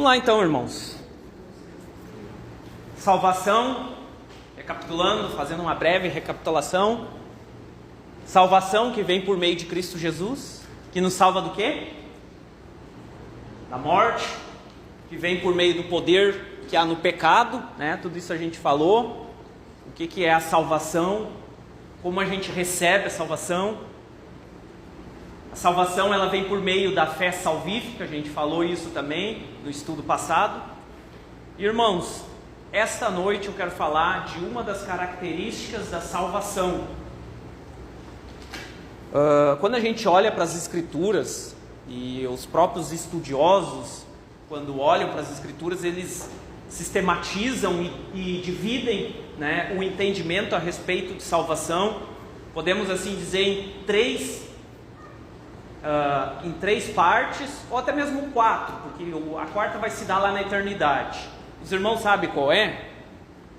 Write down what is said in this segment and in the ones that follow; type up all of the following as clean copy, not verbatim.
Vamos lá então, irmãos. Salvação, recapitulando, fazendo uma breve recapitulação. Salvação que vem por meio de Cristo Jesus, que nos salva do quê? Da morte, que vem por meio do poder que há no pecado, né? Tudo isso a gente falou. O que é a salvação? Como a gente recebe a salvação? A salvação ela vem por meio da fé salvífica, a gente falou isso também no estudo passado. Irmãos, esta noite eu quero falar de uma das características da salvação. Quando a gente olha para as Escrituras, e os próprios estudiosos, quando olham para as Escrituras, eles sistematizam e dividem, né, o entendimento a respeito de salvação, podemos assim dizer em três partes, ou até mesmo 4, porque a quarta vai se dar lá na eternidade. Os irmãos sabem qual é?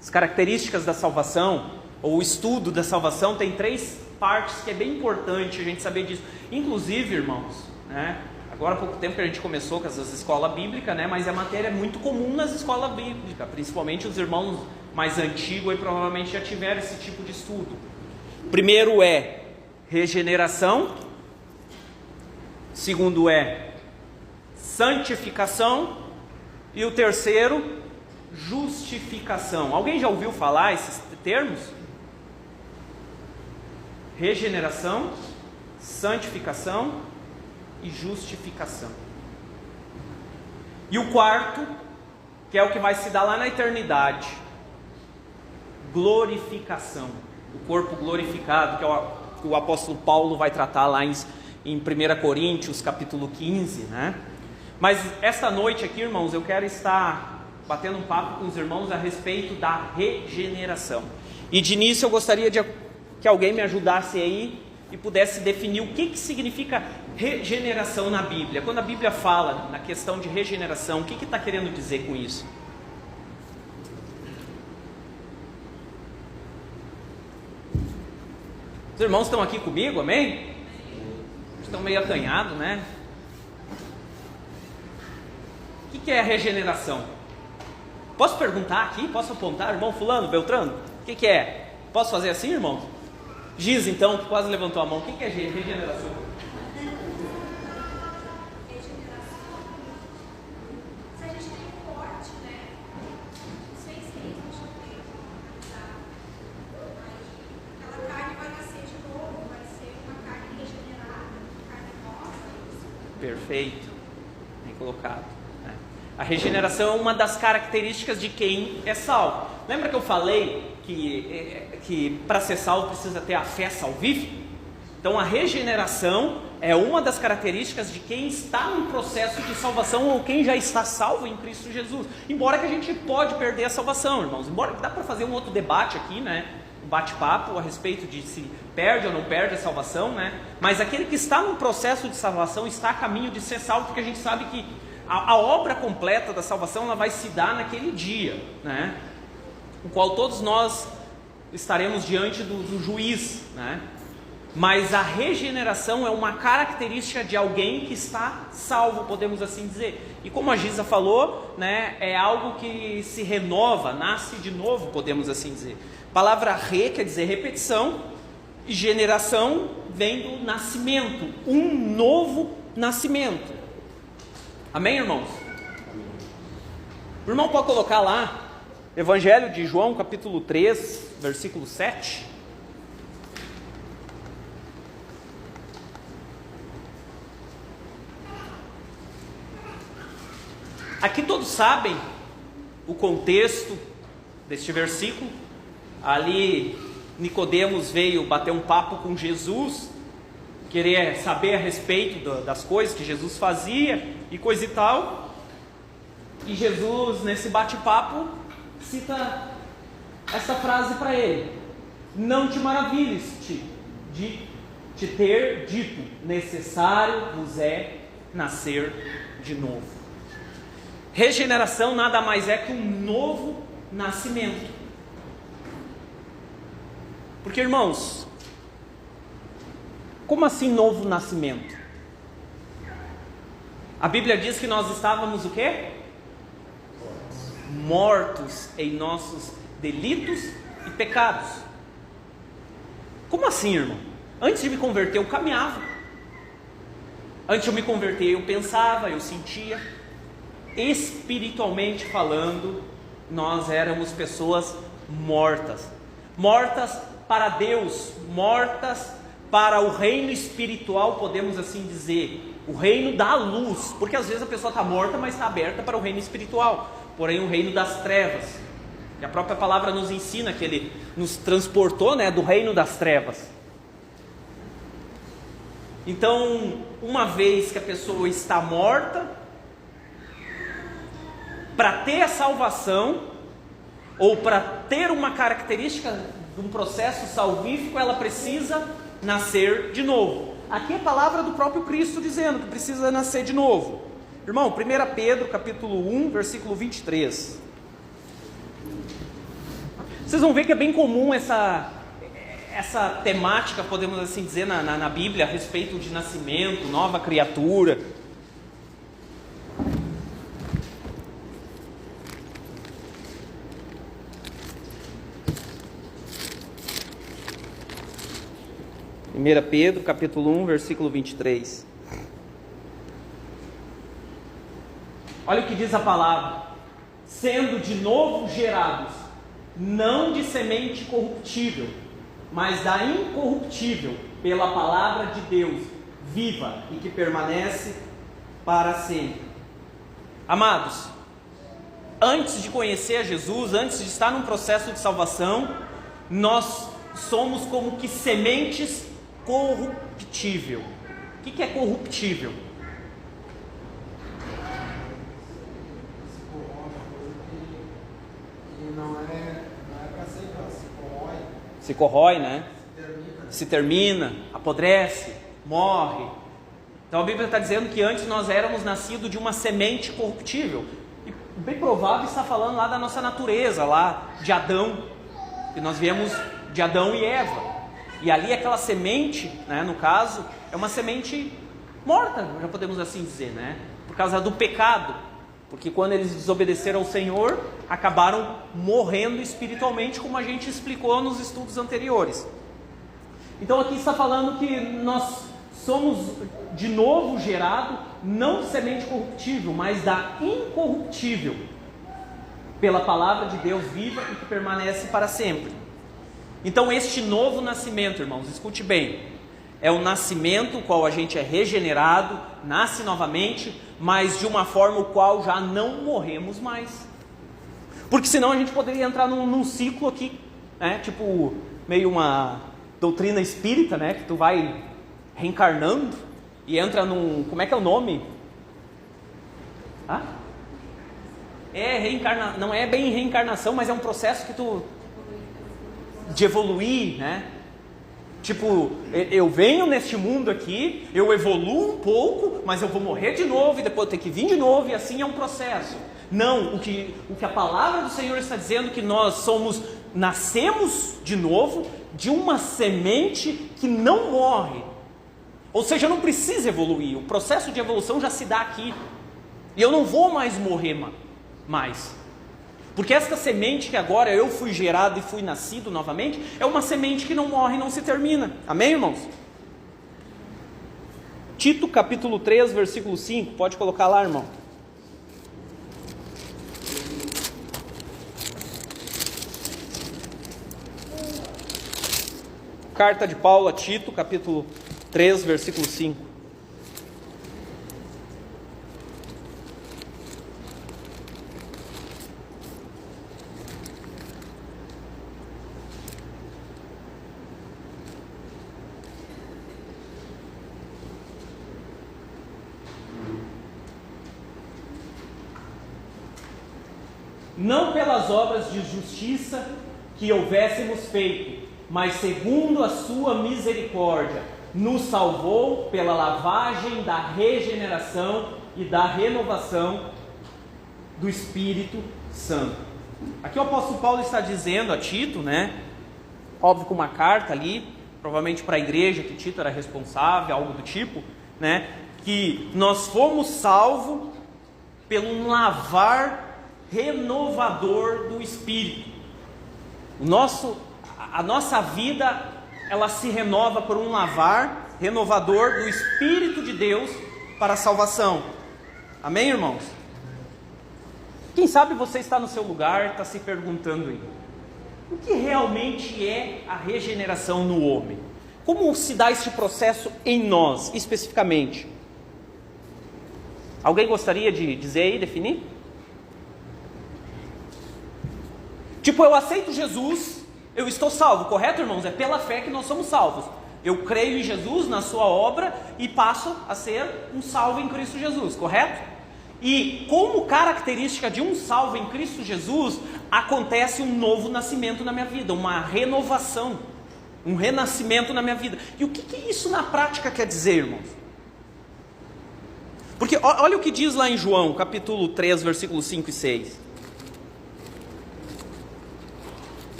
As características da salvação, ou o estudo da salvação, tem 3 partes que é bem importante a gente saber disso. Inclusive, irmãos, né, agora há pouco tempo que a gente começou com essas escolas bíblicas, né, mas a matéria é muito comum nas escolas bíblicas, principalmente os irmãos mais antigos aí, provavelmente já tiveram esse tipo de estudo. Primeiro é regeneração, segundo é santificação e o terceiro, justificação. Alguém já ouviu falar esses termos? Regeneração, santificação e justificação. E o quarto, que é o que vai se dar lá na eternidade, glorificação. O corpo glorificado, que é o apóstolo Paulo vai tratar lá em 1 Coríntios capítulo 15, né? Mas esta noite aqui, irmãos, eu quero estar batendo um papo com os irmãos a respeito da regeneração. E de início eu gostaria que alguém me ajudasse aí e pudesse definir o que significa regeneração na Bíblia. Quando a Bíblia fala na questão de regeneração, o que está querendo dizer com isso? Os irmãos estão aqui comigo, amém? Estão meio acanhados, né? O que é a regeneração? Posso perguntar aqui? Posso apontar, irmão fulano, Beltrano? O que é? Posso fazer assim, irmão? Giz, então, que quase levantou a mão. O que é regeneração? Se a gente tem um corte, né? Sem sentido, aquela carne vai nascer de novo, vai ser uma carne regenerada, carne nova. Perfeito. Bem colocado. A regeneração é uma das características de quem é salvo. Lembra que eu falei que para ser salvo precisa ter a fé salvífica? Então a regeneração é uma das características de quem está no processo de salvação ou quem já está salvo em Cristo Jesus. Embora que a gente pode perder a salvação, irmãos. Embora dá para fazer um outro debate aqui, né? Um bate-papo a respeito de se perde ou não perde a salvação, né? Mas aquele que está no processo de salvação está a caminho de ser salvo, porque a gente sabe que a obra completa da salvação ela vai se dar naquele dia, né? O qual todos nós estaremos diante do juiz, né? Mas a regeneração é uma característica de alguém que está salvo, podemos assim dizer. E como a Giza falou, né, é algo que se renova, nasce de novo, podemos assim dizer. A palavra re quer dizer repetição, e generação vem do nascimento, um novo nascimento. Amém, irmãos? O irmão pode colocar lá, Evangelho de João, capítulo 3, versículo 7. Aqui todos sabem o contexto deste versículo. Ali Nicodemos veio bater um papo com Jesus, querer saber a respeito das coisas que Jesus fazia e coisa e tal. E Jesus, nesse bate-papo, cita essa frase para ele: não te maravilhes de te ter dito, necessário vos é nascer de novo. Regeneração nada mais é que um novo nascimento. Porque, irmãos, como assim novo nascimento? A Bíblia diz que nós estávamos o quê? mortos em nossos delitos e pecados. Como assim, irmão? Antes de me converter eu caminhava. Antes de eu me converter eu pensava, eu sentia. Espiritualmente falando, nós éramos pessoas mortas. Mortas para Deus, mortas para o reino espiritual, podemos assim dizer, o reino da luz, porque às vezes a pessoa está morta, mas está aberta para o reino espiritual, porém o reino das trevas, que a própria palavra nos ensina que Ele nos transportou, do reino das trevas. Então, uma vez que a pessoa está morta, para ter a salvação, ou para ter uma característica de um processo salvífico, ela precisa nascer de novo. Aqui é a palavra do próprio Cristo dizendo que precisa nascer de novo. Irmão, 1 Pedro capítulo 1, versículo 23. Vocês vão ver que é bem comum essa temática, podemos assim dizer, na Bíblia, a respeito de nascimento, nova criatura. Primeira Pedro, capítulo 1, versículo 23. Olha o que diz a palavra: sendo de novo gerados, não de semente corruptível, mas da incorruptível, pela palavra de Deus, viva e que permanece para sempre. Amados, antes de conhecer a Jesus, antes de estar num processo de salvação, nós somos como que sementes corruptível. O que é corruptível? Não é para aceitar, Se corrói, né? Se termina, apodrece, morre. Então a Bíblia está dizendo que antes nós éramos nascidos de uma semente corruptível. E bem provável está falando lá da nossa natureza, lá de Adão, que nós viemos de Adão e Eva. E ali aquela semente, no caso, é uma semente morta, já podemos assim dizer, por causa do pecado. Porque quando eles desobedeceram ao Senhor, acabaram morrendo espiritualmente, como a gente explicou nos estudos anteriores. Então aqui está falando que nós somos de novo gerados, não de semente corruptível, mas da incorruptível, pela palavra de Deus viva e que permanece para sempre. Então este novo nascimento, irmãos, escute bem, é o nascimento qual a gente é regenerado, nasce novamente, mas de uma forma o qual já não morremos mais. Porque senão a gente poderia entrar num ciclo aqui, tipo meio uma doutrina espírita, que tu vai reencarnando e entra num, como é que é o nome? Não é bem reencarnação, mas é um processo que de evoluir, Tipo, eu venho neste mundo aqui, eu evoluo um pouco, mas eu vou morrer de novo e depois eu tenho que vir de novo, e assim é um processo. Não, o que a palavra do Senhor está dizendo, que nós nascemos de novo de uma semente que não morre. Ou seja, não precisa evoluir, o processo de evolução já se dá aqui. E eu não vou mais morrer mais. Porque esta semente que agora eu fui gerado e fui nascido novamente, é uma semente que não morre e não se termina. Amém, irmãos? Tito capítulo 3, versículo 5, pode colocar lá, irmão. Carta de Paulo a Tito, capítulo 3, versículo 5. Não pelas obras de justiça que houvéssemos feito, mas segundo a sua misericórdia, nos salvou pela lavagem da regeneração e da renovação do Espírito Santo. Aqui o apóstolo Paulo está dizendo a Tito, óbvio com uma carta ali, provavelmente para a igreja que Tito era responsável, algo do tipo, que nós fomos salvos pelo lavar renovador do Espírito. A nossa vida, ela se renova por um lavar renovador do Espírito de Deus para a salvação. Amém, irmãos? Quem sabe você está no seu lugar, está se perguntando aí, o que realmente é a regeneração no homem? Como se dá este processo em nós, especificamente? Alguém gostaria de dizer aí, definir? Tipo, eu aceito Jesus, eu estou salvo, correto, irmãos? É pela fé que nós somos salvos. Eu creio em Jesus, na sua obra, e passo a ser um salvo em Cristo Jesus, correto? E como característica de um salvo em Cristo Jesus, acontece um novo nascimento na minha vida, uma renovação, um renascimento na minha vida. E o que isso na prática quer dizer, irmãos? Porque olha o que diz lá em João, capítulo 3, versículos 5 e 6.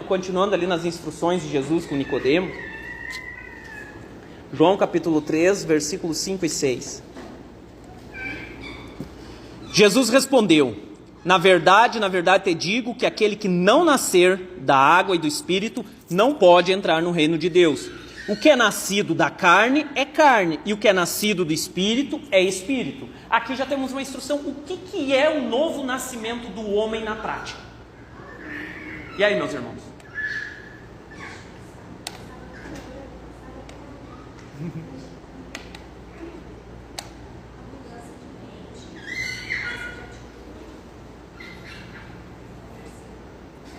Continuando ali nas instruções de Jesus com Nicodemo. João capítulo 3, versículos 5 e 6. Jesus respondeu: na verdade te digo que aquele que não nascer da água e do Espírito não pode entrar no reino de Deus. O que é nascido da carne é carne, e o que é nascido do Espírito é Espírito. Aqui já temos uma instrução. O que é o novo nascimento do homem na prática? E aí, meus irmãos?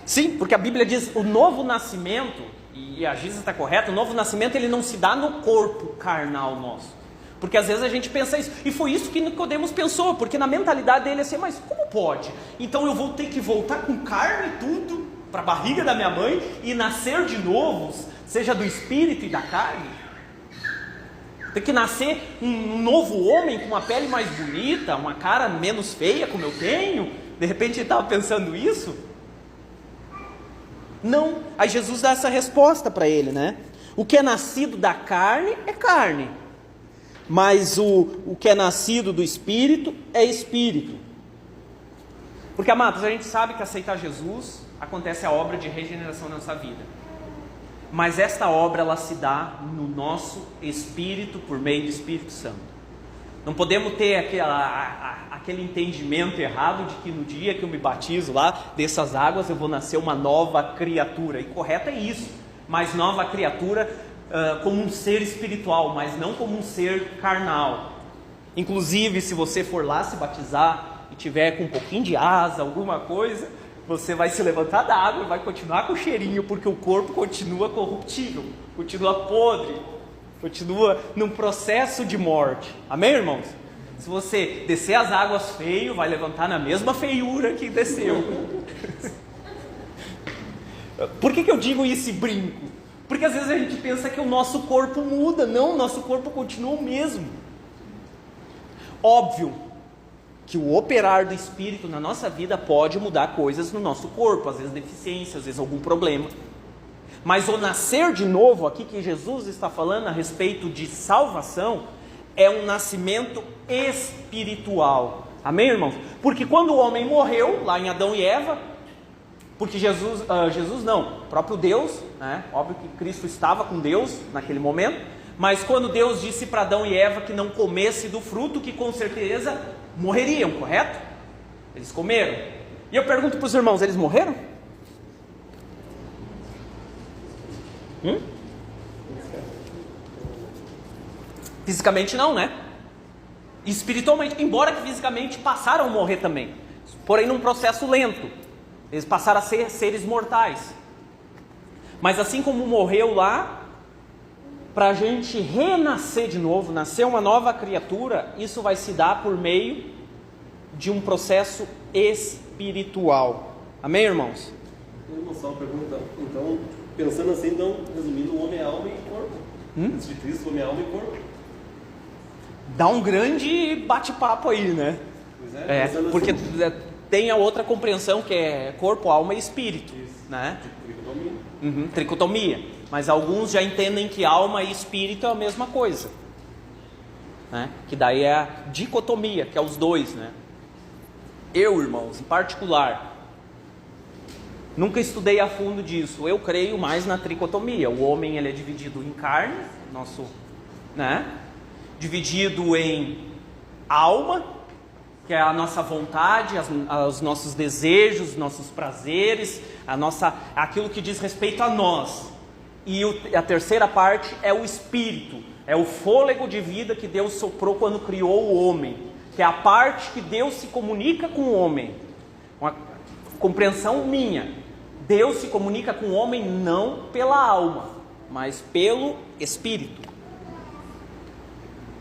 Sim, porque a Bíblia diz o novo nascimento, e a Giza está correta, o novo nascimento ele não se dá no corpo carnal nosso. Porque às vezes a gente pensa isso, e foi isso que Nicodemos pensou, porque na mentalidade dele é assim, mas como pode? Então eu vou ter que voltar com carne e tudo para a barriga da minha mãe e nascer de novo, seja do espírito e da carne? Tem que nascer um novo homem com uma pele mais bonita, uma cara menos feia como eu tenho? De repente ele estava pensando isso? Não, aí Jesus dá essa resposta para ele, né? O que é nascido da carne é carne, mas o que é nascido do Espírito é Espírito. Porque, amados, a gente sabe que aceitar Jesus acontece a obra de regeneração na nossa vida. Mas esta obra, ela se dá no nosso espírito, por meio do Espírito Santo. Não podemos ter aquele entendimento errado de que no dia que eu me batizo lá, dessas águas, eu vou nascer uma nova criatura. E correto é isso, mas nova criatura como um ser espiritual, mas não como um ser carnal. Inclusive, se você for lá se batizar e tiver com um pouquinho de asa, alguma coisa, você vai se levantar da água e vai continuar com o cheirinho, porque o corpo continua corruptível, continua podre, continua num processo de morte. Amém, irmãos? Se você descer as águas feio, vai levantar na mesma feiura que desceu. Por que eu digo isso e brinco? Porque às vezes a gente pensa que o nosso corpo muda. Não, o nosso corpo continua o mesmo. Óbvio que o operar do Espírito na nossa vida pode mudar coisas no nosso corpo, às vezes deficiência, às vezes algum problema. Mas o nascer de novo, aqui que Jesus está falando a respeito de salvação, é um nascimento espiritual. Amém, irmãos? Porque quando o homem morreu, lá em Adão e Eva, porque o próprio Deus, né? Óbvio que Cristo estava com Deus naquele momento, mas quando Deus disse para Adão e Eva que não comesse do fruto, que com certeza morreriam, correto? Eles comeram. E eu pergunto para os irmãos, eles morreram? Fisicamente não, né? Espiritualmente, embora que fisicamente passaram a morrer também, porém num processo lento. Eles passaram a ser seres mortais. Mas assim como morreu lá, para a gente renascer de novo, nascer uma nova criatura, isso vai se dar por meio de um processo espiritual. Amém, irmãos? Só uma pergunta. Então, pensando assim, então, resumindo, o homem é alma e corpo. Antes de Cristo, o homem é alma e corpo. Dá um grande bate-papo aí, né? Pois é, porque assim, tem a outra compreensão que é corpo, alma e espírito. Isso. Né? Tricotomia. Tricotomia. mas alguns já entendem que alma e espírito é a mesma coisa, né? Que daí é a dicotomia, que é os dois, né? Eu, irmãos, em particular, nunca estudei a fundo disso. Eu creio mais na tricotomia. O homem, ele é dividido em carne, nosso, né? Dividido em alma, que é a nossa vontade, os nossos desejos, nossos prazeres, aquilo que diz respeito a nós. E a terceira parte é o espírito, é o fôlego de vida que Deus soprou quando criou o homem, que é a parte que Deus se comunica com o homem. Uma compreensão minha, Deus se comunica com o homem não pela alma, mas pelo espírito.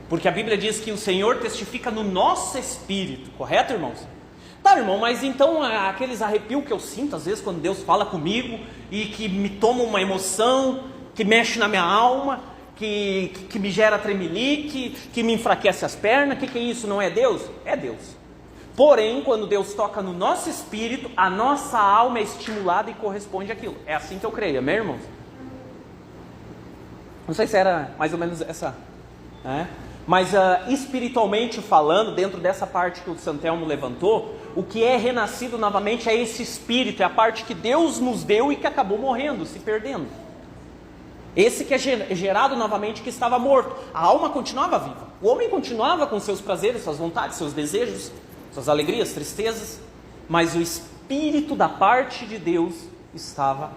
Porque a Bíblia diz que o Senhor testifica no nosso espírito, correto, irmãos? Tá, irmão, mas então aqueles arrepios que eu sinto às vezes quando Deus fala comigo e que me toma uma emoção, que mexe na minha alma, que me gera tremelique, que me enfraquece as pernas, que é isso? Não é Deus? É Deus. Porém, quando Deus toca no nosso espírito, a nossa alma é estimulada e corresponde àquilo. É assim que eu creio, amém, irmãos? Não sei se era mais ou menos essa... Mas espiritualmente falando, dentro dessa parte que o Santelmo levantou, o que é renascido novamente é esse espírito, é a parte que Deus nos deu e que acabou morrendo, se perdendo. Esse que é gerado novamente, que estava morto. A alma continuava viva. O homem continuava com seus prazeres, suas vontades, seus desejos, suas alegrias, tristezas, mas o espírito da parte de Deus estava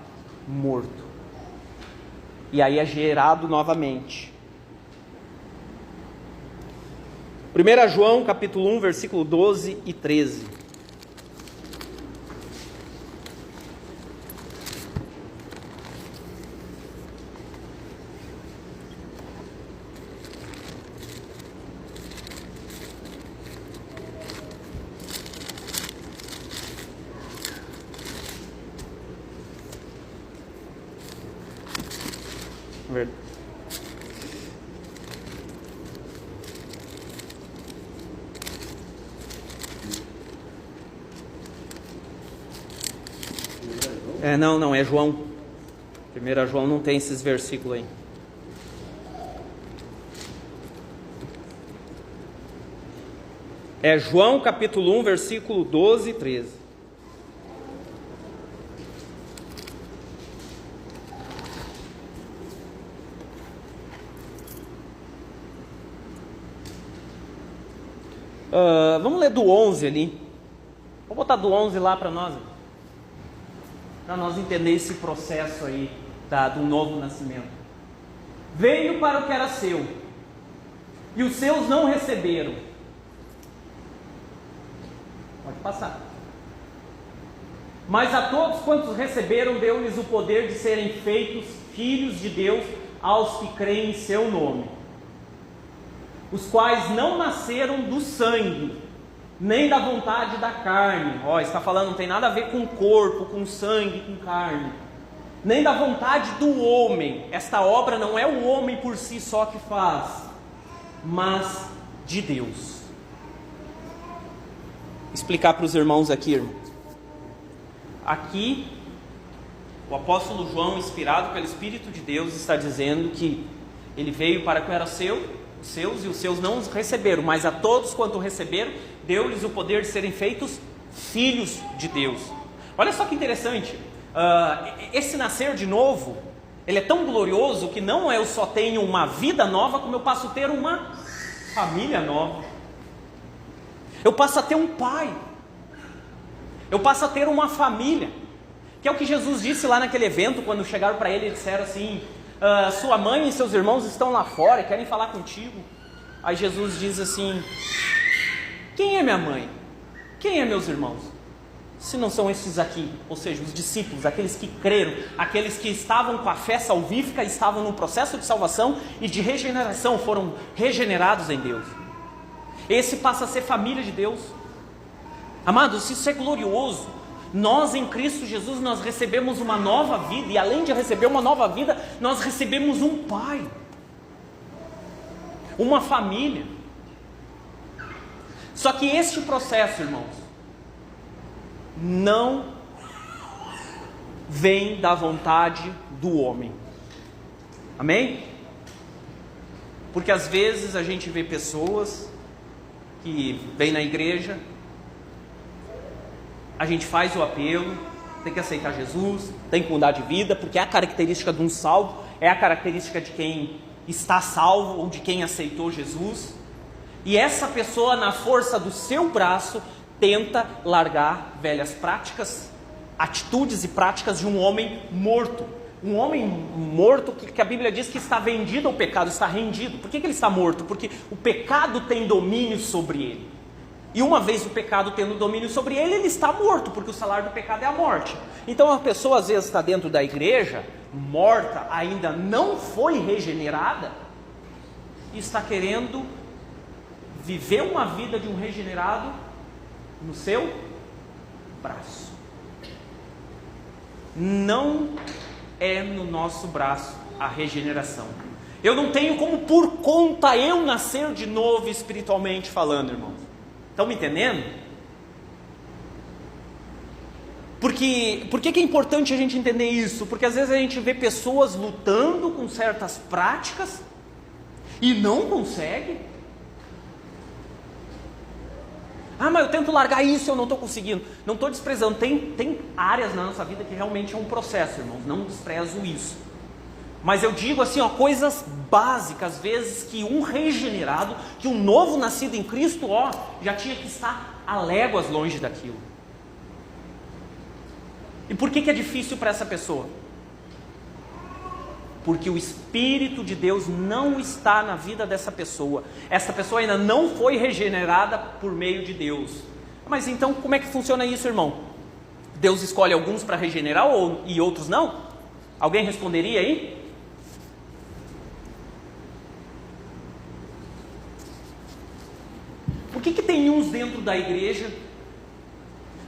morto. E aí é gerado novamente. 1 João capítulo 1, versículo 12 e 13. Verdade. Não, é João. 1 João não tem esses versículos aí. É João capítulo 1, versículo 12 e 13. Vamos ler do 11 ali. Vou botar do 11 lá para nós entender esse processo aí do novo nascimento. Veio para o que era seu, e os seus não receberam. Pode passar. Mas a todos quantos receberam, deu-lhes o poder de serem feitos filhos de Deus, aos que creem em seu nome, os quais não nasceram do sangue, nem da vontade da carne. Está falando, não tem nada a ver com corpo, com sangue, com carne. Nem da vontade do homem. Esta obra não é o homem por si só que faz, mas de Deus. Explicar para os irmãos aqui, irmãos. Aqui, o apóstolo João, inspirado pelo Espírito de Deus, está dizendo que ele veio para que era seus, e os seus não os receberam, mas a todos quanto receberam, deu-lhes o poder de serem feitos filhos de Deus. Olha só que interessante, esse nascer de novo, ele é tão glorioso que não eu só tenho uma vida nova, como eu passo a ter uma família nova. Eu passo a ter um pai, eu passo a ter uma família, que é o que Jesus disse lá naquele evento, quando chegaram para ele e disseram assim: sua mãe e seus irmãos estão lá fora e querem falar contigo. Aí Jesus diz assim: quem é minha mãe? Quem é meus irmãos? Se não são esses aqui, ou seja, os discípulos, aqueles que creram, aqueles que estavam com a fé salvífica, estavam no processo de salvação e de regeneração, foram regenerados em Deus. Esse passa a ser família de Deus. Amados, isso é glorioso. Nós em Cristo Jesus, nós recebemos uma nova vida, e além de receber uma nova vida, nós recebemos um pai, uma família. Só que este processo, irmãos, não vem da vontade do homem. Amém? Porque às vezes a gente vê pessoas que vêm na igreja, a gente faz o apelo, tem que aceitar Jesus, tem que mudar de vida, porque é a característica de um salvo, é a característica de quem está salvo ou de quem aceitou Jesus. E essa pessoa, na força do seu braço, tenta largar velhas práticas, atitudes e práticas de um homem morto. Um homem morto que a Bíblia diz que está vendido ao pecado, está rendido. Por que ele está morto? Porque o pecado tem domínio sobre ele. E uma vez o pecado tendo domínio sobre ele, ele está morto, porque o salário do pecado é a morte. Então a pessoa às vezes está dentro da igreja, morta, ainda não foi regenerada, e está querendo viver uma vida de um regenerado no seu braço. Não é no nosso braço a regeneração. Eu não tenho como por conta eu nascer de novo espiritualmente falando, irmãos. Estão me entendendo? Por que é importante a gente entender isso? Porque às vezes a gente vê pessoas lutando com certas práticas e não consegue. Ah, mas eu tento largar isso e eu não estou conseguindo. Não estou desprezando. Tem áreas na nossa vida que realmente é um processo, irmãos. Não desprezo isso. Mas eu digo assim, coisas básicas, às vezes, que um regenerado, que um novo nascido em Cristo, já tinha que estar a léguas longe daquilo. E por que é difícil para essa pessoa? Porque o Espírito de Deus não está na vida dessa pessoa. Essa pessoa ainda não foi regenerada por meio de Deus. Mas então como é que funciona isso, irmão? Deus escolhe alguns para regenerar e outros não? Alguém responderia aí? Por que tem uns dentro da igreja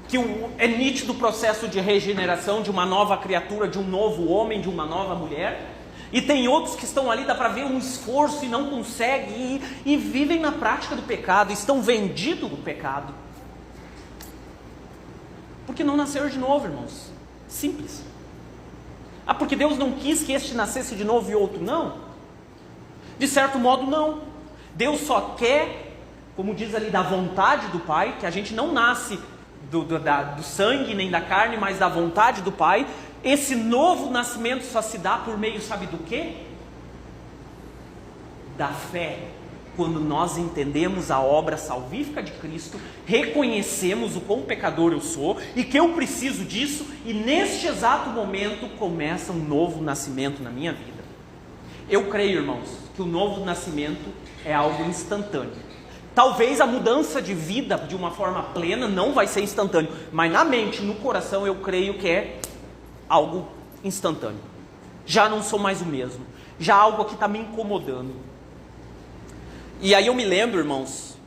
que é nítido o processo de regeneração de uma nova criatura, de um novo homem, de uma nova mulher, e tem outros que estão ali, dá para ver um esforço e não conseguem, e vivem na prática do pecado, estão vendidos do pecado? Porque não nasceram de novo, irmãos. Simples. Porque Deus não quis que este nascesse de novo e outro não? De certo modo não. Deus só quer, como diz ali, da vontade do Pai, que a gente não nasce do sangue nem da carne, mas da vontade do Pai. Esse novo nascimento só se dá por meio, sabe do quê? Da fé. Quando nós entendemos a obra salvífica de Cristo, reconhecemos o quão pecador eu sou e que eu preciso disso, e neste exato momento começa um novo nascimento na minha vida. Eu creio, irmãos, que o novo nascimento é algo instantâneo. Talvez a mudança de vida de uma forma plena não vai ser instantâneo, mas na mente, no coração, eu creio que é algo instantâneo. Já não sou mais o mesmo, já algo que está me incomodando. E aí eu me lembro, irmãos,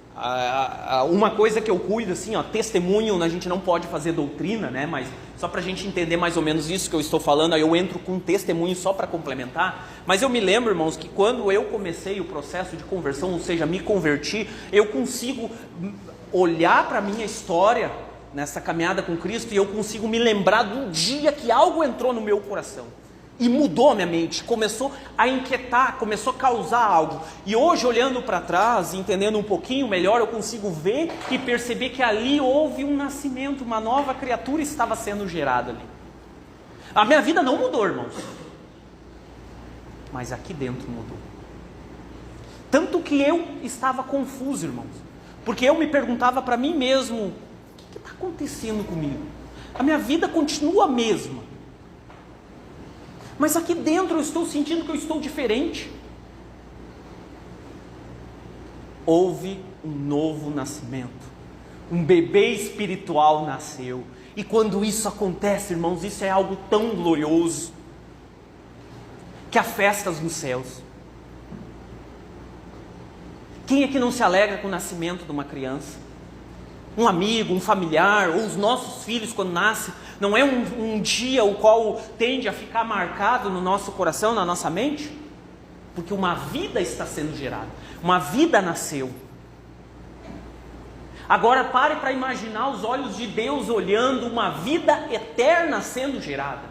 uma coisa que eu cuido assim, testemunho, a gente não pode fazer doutrina, né? Mas só para a gente entender mais ou menos isso que eu estou falando, aí eu entro com um testemunho só para complementar. Mas eu me lembro, irmãos, que quando eu comecei o processo de conversão, ou seja, me converti, eu consigo olhar para a minha história nessa caminhada com Cristo e eu consigo me lembrar de um dia que algo entrou no meu coração e mudou a minha mente, começou a inquietar, começou a causar algo. E hoje, olhando para trás, entendendo um pouquinho melhor, eu consigo ver e perceber que ali houve um nascimento, uma nova criatura estava sendo gerada ali. A minha vida não mudou, irmãos, mas aqui dentro mudou. Tanto que eu estava confuso, irmãos, porque eu me perguntava para mim mesmo: o que está acontecendo comigo? A minha vida continua a mesma, mas aqui dentro eu estou sentindo que eu estou diferente. Houve um novo nascimento. Um bebê espiritual nasceu. E quando isso acontece, irmãos, isso é algo tão glorioso, que há festas nos céus. Quem é que não se alegra com o nascimento de uma criança? Um amigo, um familiar, ou os nossos filhos quando nascem. Não é um dia o qual tende a ficar marcado no nosso coração, na nossa mente? Porque uma vida está sendo gerada, uma vida nasceu. Agora pare para imaginar os olhos de Deus olhando uma vida eterna sendo gerada.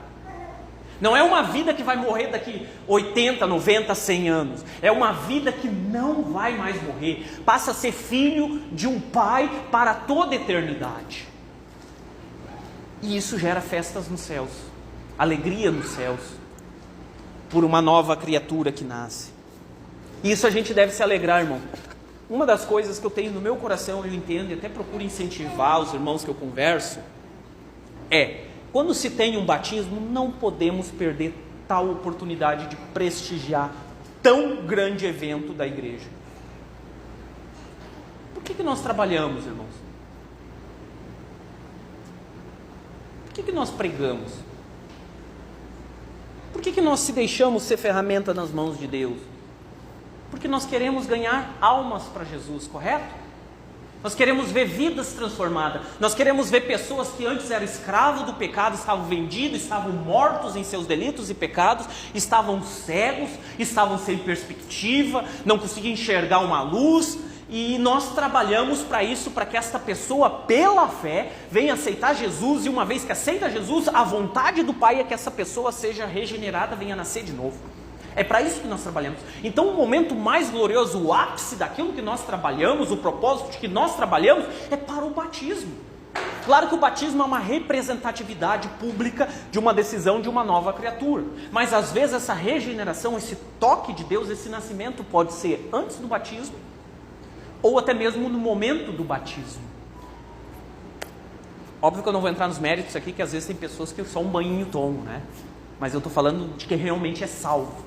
Não é uma vida que vai morrer daqui 80, 90, 100 anos. É uma vida que não vai mais morrer. Passa a ser filho de um pai para toda a eternidade. E isso gera festas nos céus, alegria nos céus, por uma nova criatura que nasce. E isso a gente deve se alegrar, irmão. Uma das coisas que eu tenho no meu coração, eu entendo e até procuro incentivar os irmãos que eu converso, quando se tem um batismo, não podemos perder tal oportunidade de prestigiar tão grande evento da igreja. Por que nós trabalhamos, irmãos? Por que nós pregamos? Por que nós se deixamos ser ferramenta nas mãos de Deus? Porque nós queremos ganhar almas para Jesus, correto? Nós queremos ver vidas transformadas. Nós queremos ver pessoas que antes eram escravos do pecado, estavam vendidos, estavam mortos em seus delitos e pecados, estavam cegos, estavam sem perspectiva, não conseguiam enxergar uma luz. E nós trabalhamos para isso, para que esta pessoa, pela fé, venha aceitar Jesus. E uma vez que aceita Jesus, a vontade do Pai é que essa pessoa seja regenerada, venha nascer de novo. É para isso que nós trabalhamos. Então o momento mais glorioso, o ápice daquilo que nós trabalhamos, o propósito de que nós trabalhamos, é para o batismo. Claro que o batismo é uma representatividade pública de uma decisão de uma nova criatura. Mas às vezes essa regeneração, esse toque de Deus, esse nascimento pode ser antes do batismo, ou até mesmo no momento do batismo. Óbvio que eu não vou entrar nos méritos aqui, que às vezes tem pessoas que só um banhinho tomam, né? Mas eu estou falando de quem realmente é salvo.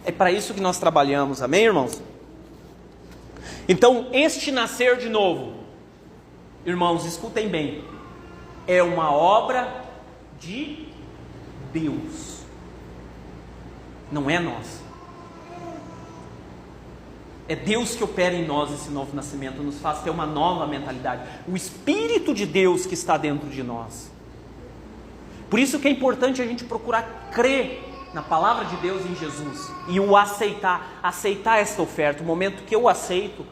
É para isso que nós trabalhamos, amém, irmãos? Então, este nascer de novo, irmãos, escutem bem, é uma obra de Deus, não é nós. É Deus que opera em nós esse novo nascimento, nos faz ter uma nova mentalidade. O Espírito de Deus que está dentro de nós. Por isso que é importante a gente procurar crer na palavra de Deus em Jesus e o aceitar esta oferta. O momento que eu aceito,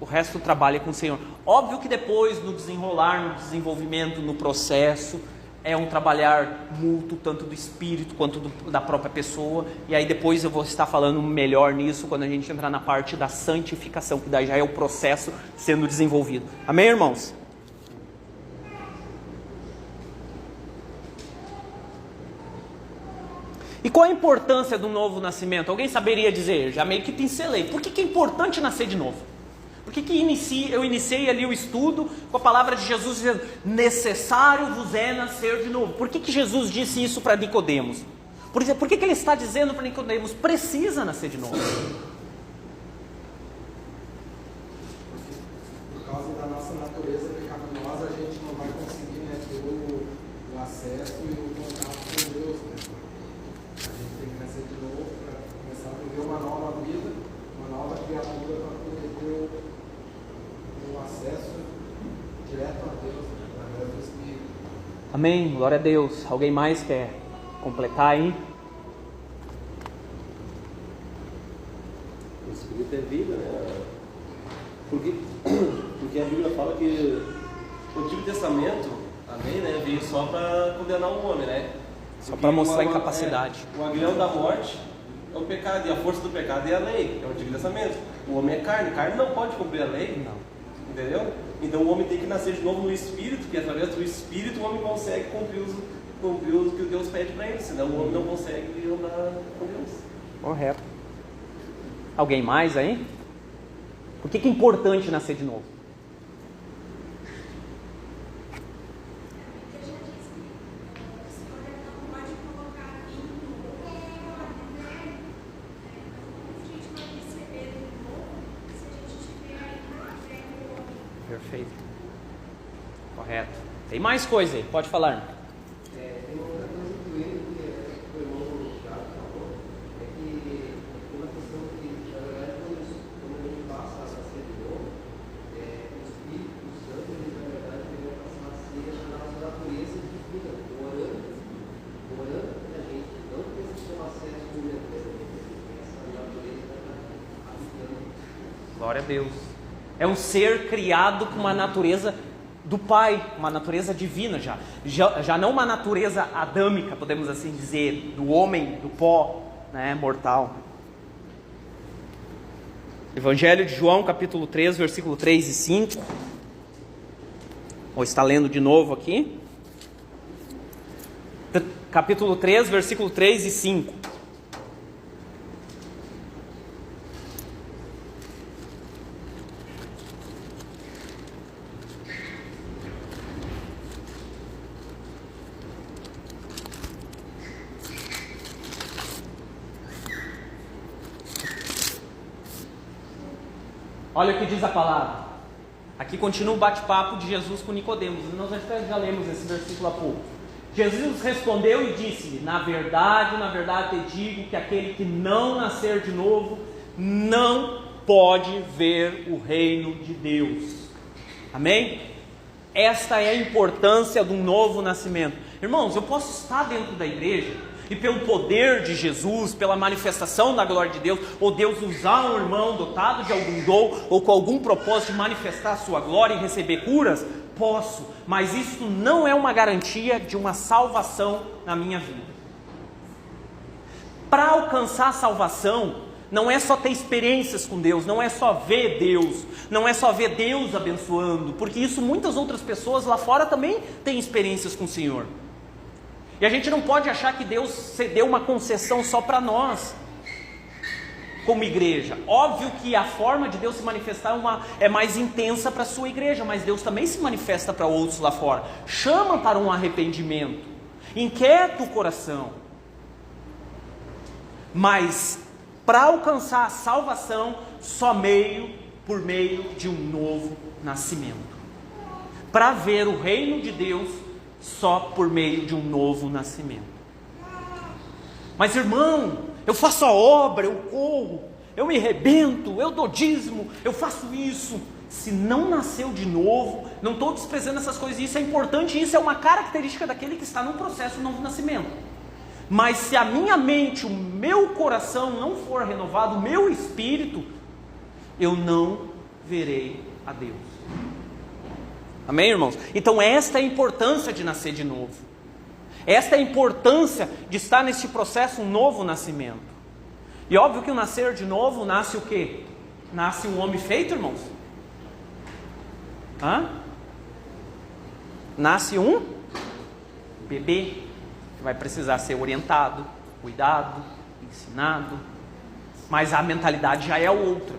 o resto trabalha com o Senhor. Óbvio que depois, no desenrolar, no desenvolvimento, no processo, é um trabalhar mútuo, tanto do Espírito quanto da própria pessoa. E aí depois eu vou estar falando melhor nisso quando a gente entrar na parte da santificação, que daí já é o processo sendo desenvolvido. Amém, irmãos? E qual a importância do novo nascimento? Alguém saberia dizer? Já meio que pincelei. Por que é importante nascer de novo? Por que eu iniciei ali o estudo com a palavra de Jesus dizendo: necessário vos é nascer de novo? Por que Jesus disse isso para Nicodemos? Por que ele está dizendo para Nicodemos: precisa nascer de novo? Por causa da nossa natureza pecaminosa, a gente não vai conseguir, ter o acesso e o contato com Deus, A gente tem que nascer de novo para começar a viver uma nova vida, uma nova criatura, para poder ter o acesso direto a Deus, através do Espírito. Amém, glória a Deus. Alguém mais quer completar aí? O Espírito é vida, Porque a Bíblia fala que o Antigo Testamento, amém, veio só para condenar o homem, Só para mostrar a incapacidade. O aguilhão da morte é o pecado, e a força do pecado é a lei, é o Antigo Testamento. O homem é carne não pode cumprir a lei. Não. Entendeu? Então o homem tem que nascer de novo no Espírito, que através do Espírito o homem consegue cumprir o que Deus pede para ele, senão o homem não consegue andar com Deus. Correto. Alguém mais aí? Por que é importante nascer de novo? Perfeito. Correto. Tem mais coisa aí, pode falar. Tem outra coisa que o irmão Thiago falou, é que uma questão que, na verdade, quando a gente passa a ser de novo, o Espírito Santo, na verdade, ele vai passar a ser a nossa natureza divina, orando para a gente, não precisa ter acesso direto, essa natureza habitando. Glória a Deus. É um ser criado com uma natureza do Pai, uma natureza divina já não uma natureza adâmica, podemos assim dizer, do homem, do pó, né, mortal. Evangelho de João, capítulo 3, versículo 3 e 5. Vou estar lendo de novo aqui. Capítulo 3, versículo 3 e 5. Olha o que diz a palavra. Aqui continua o bate-papo de Jesus com Nicodemos. Nós já lemos esse versículo há pouco. Jesus respondeu e disse-lhe: na verdade te digo que aquele que não nascer de novo não pode ver o reino de Deus. Amém? Esta é a importância do novo nascimento. Irmãos, eu posso estar dentro da igreja e pelo poder de Jesus, pela manifestação da glória de Deus, ou Deus usar um irmão dotado de algum dom, ou com algum propósito de manifestar a sua glória e receber curas, posso, mas isso não é uma garantia de uma salvação na minha vida. Para alcançar a salvação, não é só ter experiências com Deus, não é só ver Deus, não é só ver Deus abençoando, porque isso muitas outras pessoas lá fora também têm experiências com o Senhor. E a gente não pode achar que Deus cedeu uma concessão só para nós, como igreja. Óbvio que a forma de Deus se manifestar é mais intensa para a sua igreja, mas Deus também se manifesta para outros lá fora. Chama para um arrependimento, inquieta o coração. Mas para alcançar a salvação, só por meio de um novo nascimento. Para ver o reino de Deus, só por meio de um novo nascimento. Mas irmão, eu faço a obra, eu corro, eu me rebento, eu dou dízimo, eu faço isso. Se não nasceu de novo, não estou desprezando essas coisas, isso é importante, isso é uma característica daquele que está num processo de novo nascimento. Mas se a minha mente, o meu coração não for renovado, o meu espírito, eu não verei a Deus. Amém, irmãos? Então esta é a importância de nascer de novo. Esta é a importância de estar nesse processo, um novo nascimento. E óbvio que o nascer de novo nasce o quê? Nasce um homem feito, irmãos? Nasce um bebê, que vai precisar ser orientado, cuidado, ensinado. Mas a mentalidade já é outra.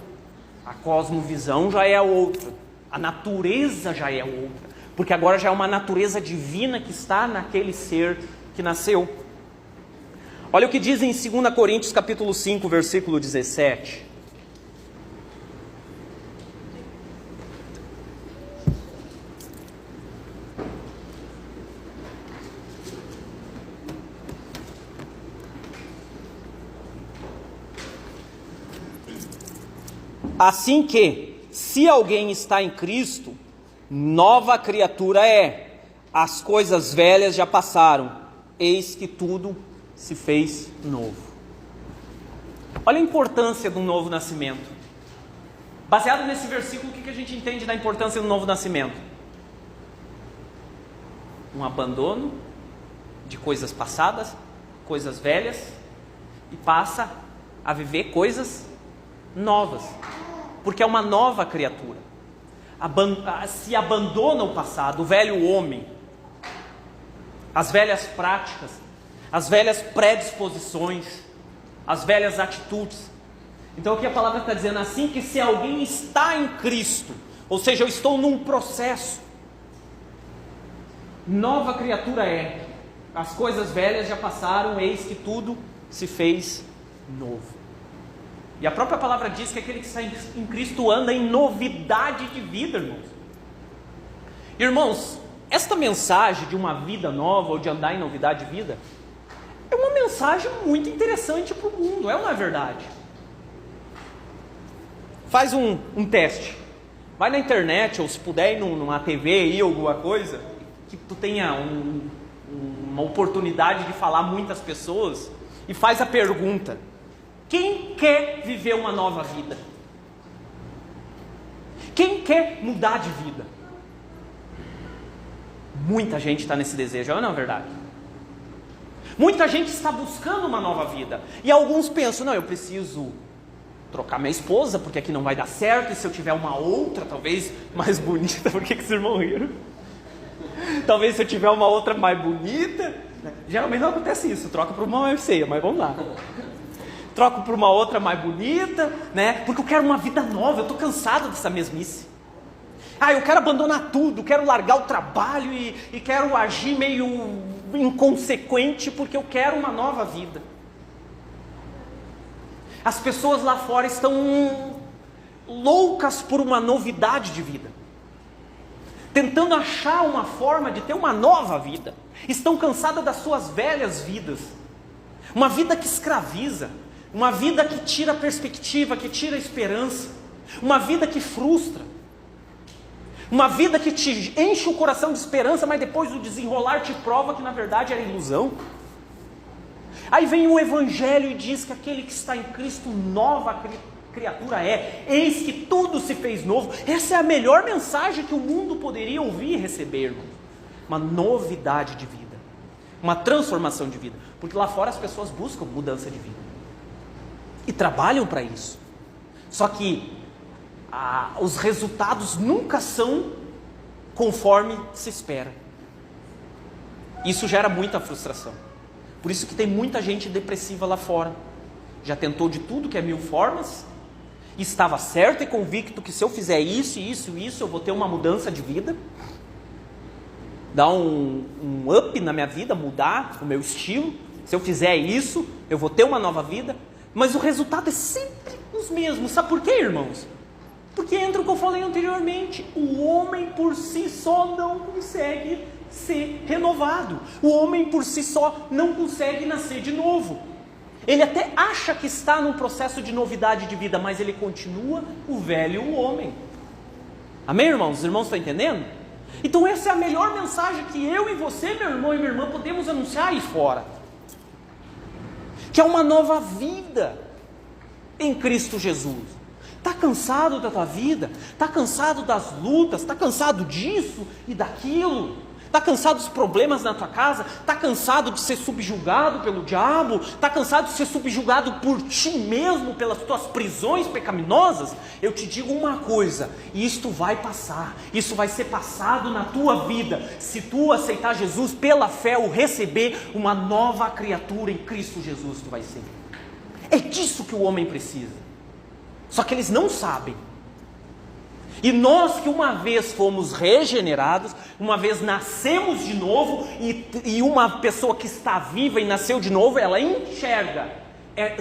A cosmovisão já é outra. A natureza já é outra, porque agora já é uma natureza divina que está naquele ser que nasceu. Olha o que diz em 2 Coríntios capítulo 5, versículo 17. Assim que, se alguém está em Cristo, nova criatura é. As coisas velhas já passaram, eis que tudo se fez novo. Olha a importância do novo nascimento. Baseado nesse versículo, o que a gente entende da importância do novo nascimento? Um abandono de coisas passadas, coisas velhas, e passa a viver coisas novas. Porque é uma nova criatura. Se abandona o passado, o velho homem, as velhas práticas, as velhas predisposições, as velhas atitudes. Então o que a palavra está dizendo? Assim que se alguém está em Cristo, ou seja, eu estou num processo, nova criatura é. As coisas velhas já passaram, eis que tudo se fez novo. E a própria palavra diz que aquele que está em Cristo anda em novidade de vida, irmãos. Irmãos, esta mensagem de uma vida nova, ou de andar em novidade de vida, é uma mensagem muito interessante para o mundo, é uma verdade. Faz um teste. Vai na internet, ou se puder ir numa TV, ir alguma coisa, que tu tenha uma oportunidade de falar muitas pessoas, e faz a pergunta: quem quer viver uma nova vida? Quem quer mudar de vida? Muita gente está nesse desejo, não é verdade? Muita gente está buscando uma nova vida. E alguns pensam, não, eu preciso trocar minha esposa, porque aqui não vai dar certo, e se eu tiver uma outra, talvez mais bonita, por que os irmãos riram? Talvez se eu tiver uma outra mais bonita, geralmente não acontece isso, troca por uma mais feia, mas vamos lá. Troco por uma outra mais bonita, né? Porque eu quero uma vida nova, eu estou cansado dessa mesmice. Eu quero abandonar tudo, quero largar o trabalho e quero agir meio inconsequente, porque eu quero uma nova vida. As pessoas lá fora estão loucas por uma novidade de vida, tentando achar uma forma de ter uma nova vida. Estão cansadas das suas velhas vidas, uma vida que escraviza, uma vida que tira a perspectiva, que tira a esperança, uma vida que frustra, uma vida que te enche o coração de esperança, mas depois do desenrolar te prova que na verdade era ilusão. Aí vem o Evangelho e diz que aquele que está em Cristo, nova criatura é. Eis que tudo se fez novo. Essa é a melhor mensagem que o mundo poderia ouvir e receber, irmão. Uma novidade de vida, uma transformação de vida. Porque lá fora as pessoas buscam mudança de vida e trabalham para isso. Só que os resultados nunca são conforme se espera. Isso gera muita frustração. Por isso que tem muita gente depressiva lá fora. Já tentou de tudo que é 1000 formas, e estava certo e convicto que se eu fizer isso, eu vou ter uma mudança de vida, dar um up na minha vida, mudar o meu estilo. Se eu fizer isso, eu vou ter uma nova vida. Mas o resultado é sempre os mesmos. Sabe por quê, irmãos? Porque entra o que eu falei anteriormente. O homem por si só não consegue ser renovado. O homem por si só não consegue nascer de novo. Ele até acha que está num processo de novidade de vida, mas ele continua o velho homem. Amém, irmãos? Os irmãos estão entendendo? Então essa é a melhor mensagem que eu e você, meu irmão e minha irmã, podemos anunciar aí fora. Que é uma nova vida em Cristo Jesus. Está cansado da tua vida? Está cansado das lutas? Está cansado disso e daquilo? Está cansado dos problemas na tua casa? Está cansado de ser subjugado pelo diabo? Está cansado de ser subjugado por ti mesmo, pelas tuas prisões pecaminosas? Eu te digo uma coisa, isto vai passar, isso vai ser passado na tua vida, se tu aceitar Jesus pela fé, o receber, uma nova criatura em Cristo Jesus tu vai ser. É disso que o homem precisa. Só que eles não sabem. E nós que uma vez fomos regenerados, uma vez nascemos de novo, e uma pessoa que está viva e nasceu de novo, ela enxerga.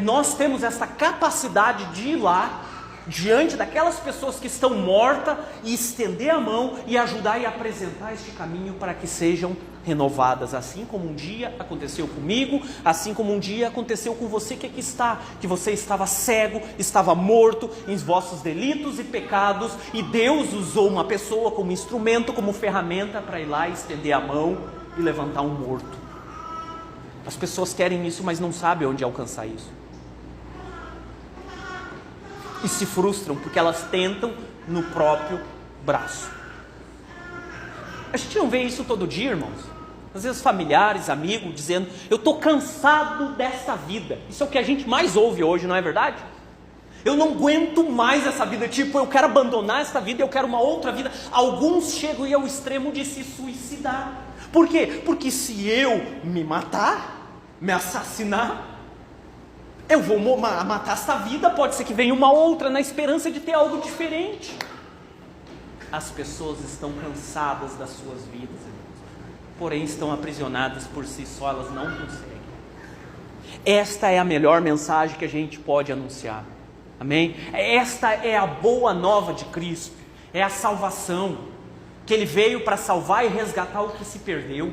Nós temos essa capacidade de ir lá, diante daquelas pessoas que estão mortas, e estender a mão e ajudar e apresentar este caminho para que sejam renovadas, assim como um dia aconteceu comigo, assim como um dia aconteceu com você que aqui está, que você estava cego, estava morto em vossos delitos e pecados, e Deus usou uma pessoa como instrumento, como ferramenta para ir lá e estender a mão e levantar um morto. As pessoas querem isso, mas não sabem onde alcançar isso, e se frustram porque elas tentam no próprio braço. A gente não vê isso todo dia, irmãos? Às vezes familiares, amigos, dizendo, eu estou cansado dessa vida. Isso é o que a gente mais ouve hoje, não é verdade? Eu não aguento mais essa vida, tipo, eu quero abandonar essa vida, eu quero uma outra vida. Alguns chegam ao extremo de se suicidar. Por quê? Porque se eu me matar, me assassinar, eu vou matar essa vida, pode ser que venha uma outra, na esperança de ter algo diferente. As pessoas estão cansadas das suas vidas, porém estão aprisionadas por si só, elas não conseguem. Esta é a melhor mensagem que a gente pode anunciar, amém? Esta é a boa nova de Cristo, é a salvação, que Ele veio para salvar e resgatar o que se perdeu.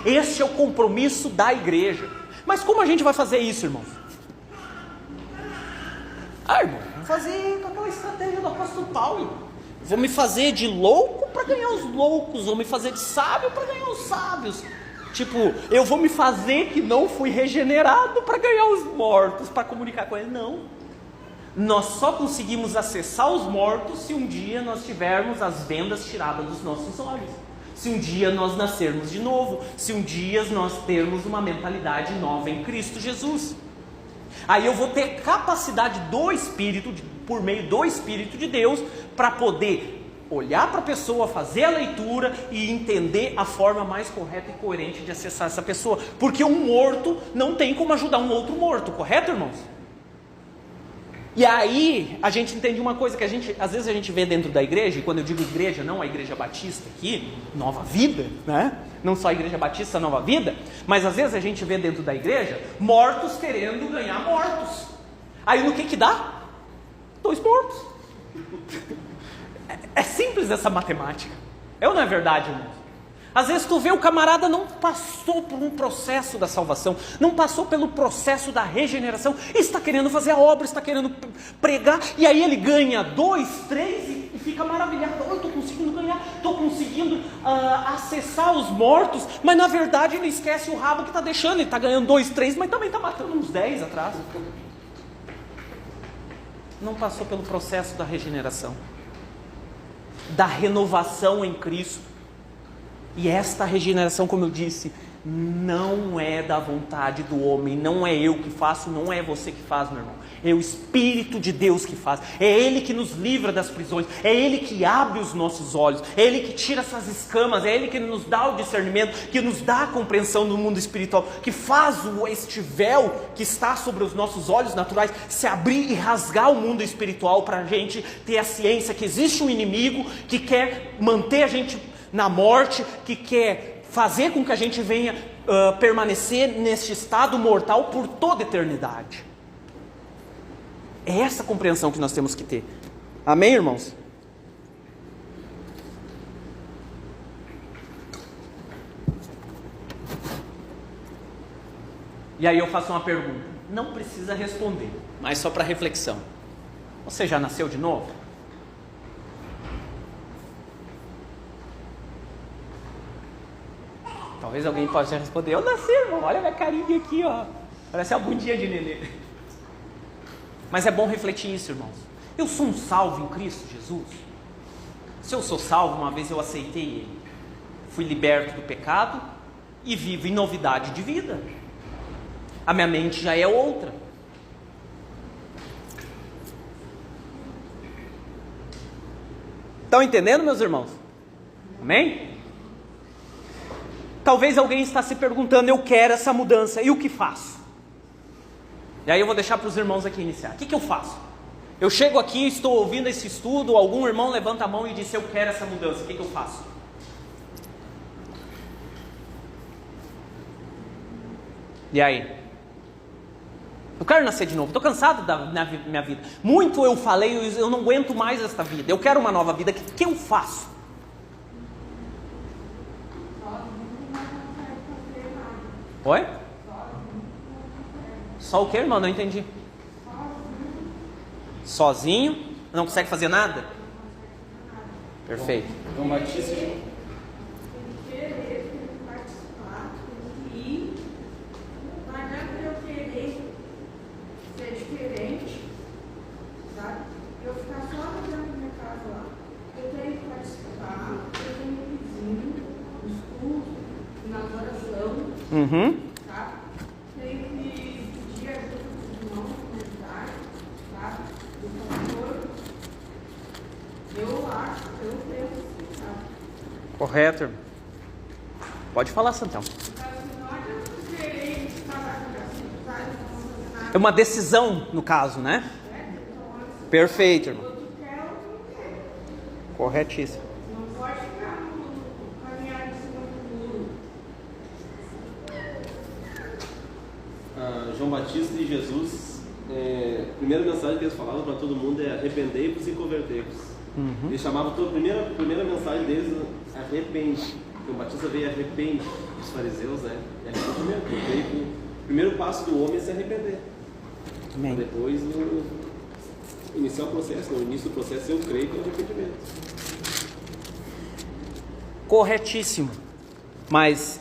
Este é o compromisso da igreja. Mas como a gente vai fazer isso, irmãos? Irmão, vamos fazer com aquela estratégia do apóstolo Paulo. Vou me fazer de louco para ganhar os loucos, vou me fazer de sábio para ganhar os sábios. Tipo, eu vou me fazer que não fui regenerado para ganhar os mortos, para comunicar com eles. Não. Nós só conseguimos acessar os mortos se um dia nós tivermos as vendas tiradas dos nossos olhos. Se um dia nós nascermos de novo, se um dia nós termos uma mentalidade nova em Cristo Jesus. Aí eu vou ter capacidade do Espírito, por meio do Espírito de Deus, para poder olhar para a pessoa, fazer a leitura e entender a forma mais correta e coerente de acessar essa pessoa. Porque um morto não tem como ajudar um outro morto, correto, irmãos? E aí a gente entende uma coisa que às vezes a gente vê dentro da igreja, e quando eu digo igreja, não a Igreja Batista aqui, Nova Vida, né? Não só a Igreja Batista Nova Vida, mas às vezes a gente vê dentro da igreja mortos querendo ganhar mortos. Aí no que dá? 2 mortos. É simples essa matemática. É ou não é verdade, irmãos? Às vezes tu vê o camarada não passou por um processo da salvação, não passou pelo processo da regeneração, está querendo fazer a obra, está querendo pregar, e aí ele ganha 2, 3 e fica maravilhado. Eu estou conseguindo ganhar, estou conseguindo acessar os mortos, mas na verdade ele esquece o rabo que está deixando. Ele está ganhando 2, 3, mas também está matando uns 10 atrás. Não passou pelo processo da regeneração, da renovação em Cristo. E esta regeneração, como eu disse, não é da vontade do homem, não é eu que faço, não é você que faz, meu irmão. É o Espírito de Deus que faz, é Ele que nos livra das prisões, é Ele que abre os nossos olhos, é Ele que tira essas escamas, é Ele que nos dá o discernimento, que nos dá a compreensão do mundo espiritual, que faz este véu que está sobre os nossos olhos naturais se abrir e rasgar o mundo espiritual para a gente ter a ciência que existe um inimigo que quer manter a gente na morte, que quer fazer com que a gente venha permanecer neste estado mortal por toda a eternidade. É essa compreensão que nós temos que ter. Amém, irmãos? E aí eu faço uma pergunta, não precisa responder, mas só para reflexão. Você já nasceu de novo? Talvez alguém possa responder, eu nasci, irmão, olha minha carinha aqui, ó. Parece uma bundinha de nenê. Mas é bom refletir isso, irmãos. Eu sou um salvo em Cristo Jesus? Se eu sou salvo, uma vez eu aceitei Ele, fui liberto do pecado e vivo em novidade de vida. A minha mente já é outra. Estão entendendo, meus irmãos? Amém? Talvez alguém está se perguntando, eu quero essa mudança, e o que faço? E aí eu vou deixar para os irmãos aqui iniciar. O que eu faço? Eu chego aqui, estou ouvindo esse estudo, algum irmão levanta a mão e diz, eu quero essa mudança, o que eu faço? E aí? Eu quero nascer de novo, estou cansado da minha vida. Muito eu falei, eu não aguento mais esta vida, eu quero uma nova vida, o que eu faço? Oi? Só o que, irmão? Não entendi. Sozinho? Não consegue fazer nada? Perfeito. João Batista. Uhum. Tá? Tem que pedir ajuda dos irmãos comunitários, tá? Do pastor. Eu acho, eu penso assim, tá? Correto, irmão. Pode falar, Santão. É uma decisão, no caso, né? Perfeito, irmão. Corretíssimo. Não pode ficar no caminhar em cima do muro. João Batista e Jesus, a primeira mensagem que eles falavam para todo mundo é arrependei-vos e convertei-vos. Uhum. Eles chamavam a primeira mensagem deles arrepende. João Batista veio arrepende os fariseus, né? É arrependimento. O primeiro passo do homem é se arrepender. Amém. Depois iniciar o processo. No início do processo eu creio que é o arrependimento. Corretíssimo. Mas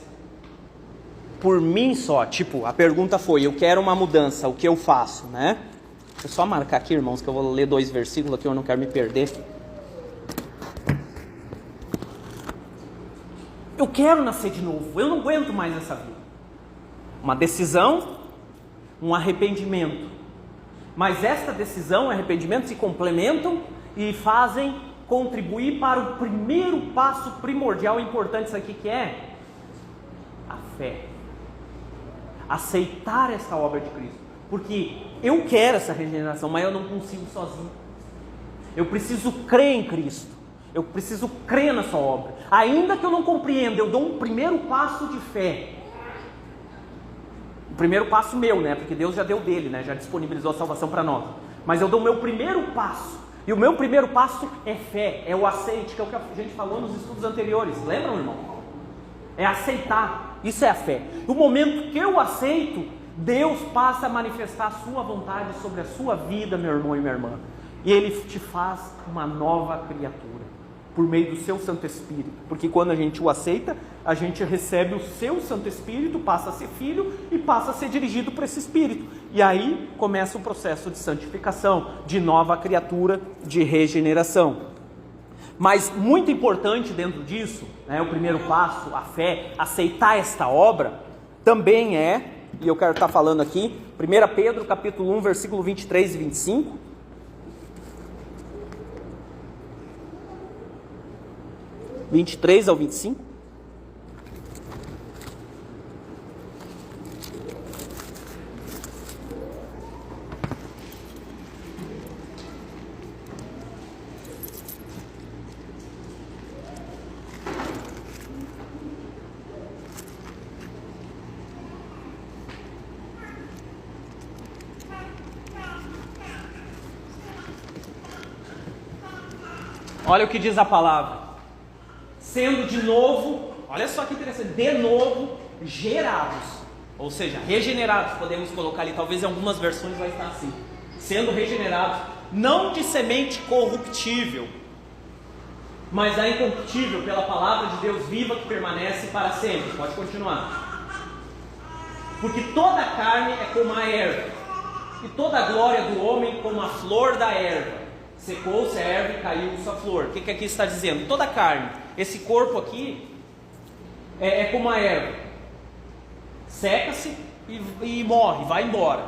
por mim só, tipo, a pergunta foi, eu quero uma mudança, o que eu faço, né? Deixa eu só marcar aqui, irmãos, que eu vou ler 2 versículos aqui, eu não quero me perder. eu quero nascer de novo, eu não aguento mais essa vida. Uma decisão, um arrependimento. Mas esta decisão e arrependimento se complementam e fazem contribuir para o primeiro passo primordial e importante, isso aqui que é a fé. Aceitar essa obra de Cristo. Porque eu quero essa regeneração, mas eu não consigo sozinho. Eu preciso crer em Cristo. Eu preciso crer na sua obra. Ainda que eu não compreenda, eu dou um primeiro passo de fé. O primeiro passo meu, né? Porque Deus já deu dele, né? Já disponibilizou a salvação para nós. Mas eu dou o meu primeiro passo. E o meu primeiro passo é fé, é o aceite, que é o que a gente falou nos estudos anteriores. Lembram, irmão? É aceitar. Isso é a fé. No momento que eu aceito, Deus passa a manifestar a sua vontade sobre a sua vida, meu irmão e minha irmã. E Ele te faz uma nova criatura, por meio do seu Santo Espírito. Porque quando a gente o aceita, a gente recebe o seu Santo Espírito, passa a ser filho e passa a ser dirigido por esse Espírito. E aí começa o processo de santificação, de nova criatura, de regeneração. Mas muito importante dentro disso, né, o primeiro passo, a fé, aceitar esta obra, também é, e eu quero estar falando aqui, 1 Pedro capítulo 1, versículo 23 e 25. 23 ao 25. Olha o que diz a palavra. Sendo de novo, olha só que interessante, de novo gerados, ou seja, regenerados, podemos colocar ali, talvez em algumas versões vai estar assim, sendo regenerados, não de semente corruptível, mas da incorruptível, pela palavra de Deus viva que permanece para sempre. Pode continuar. Porque toda a carne é como a erva, e toda a glória do homem como a flor da erva. Secou-se a erva e caiu sua flor. O que aqui está dizendo? Toda a carne, esse corpo aqui é como a erva, seca-se e morre, vai embora.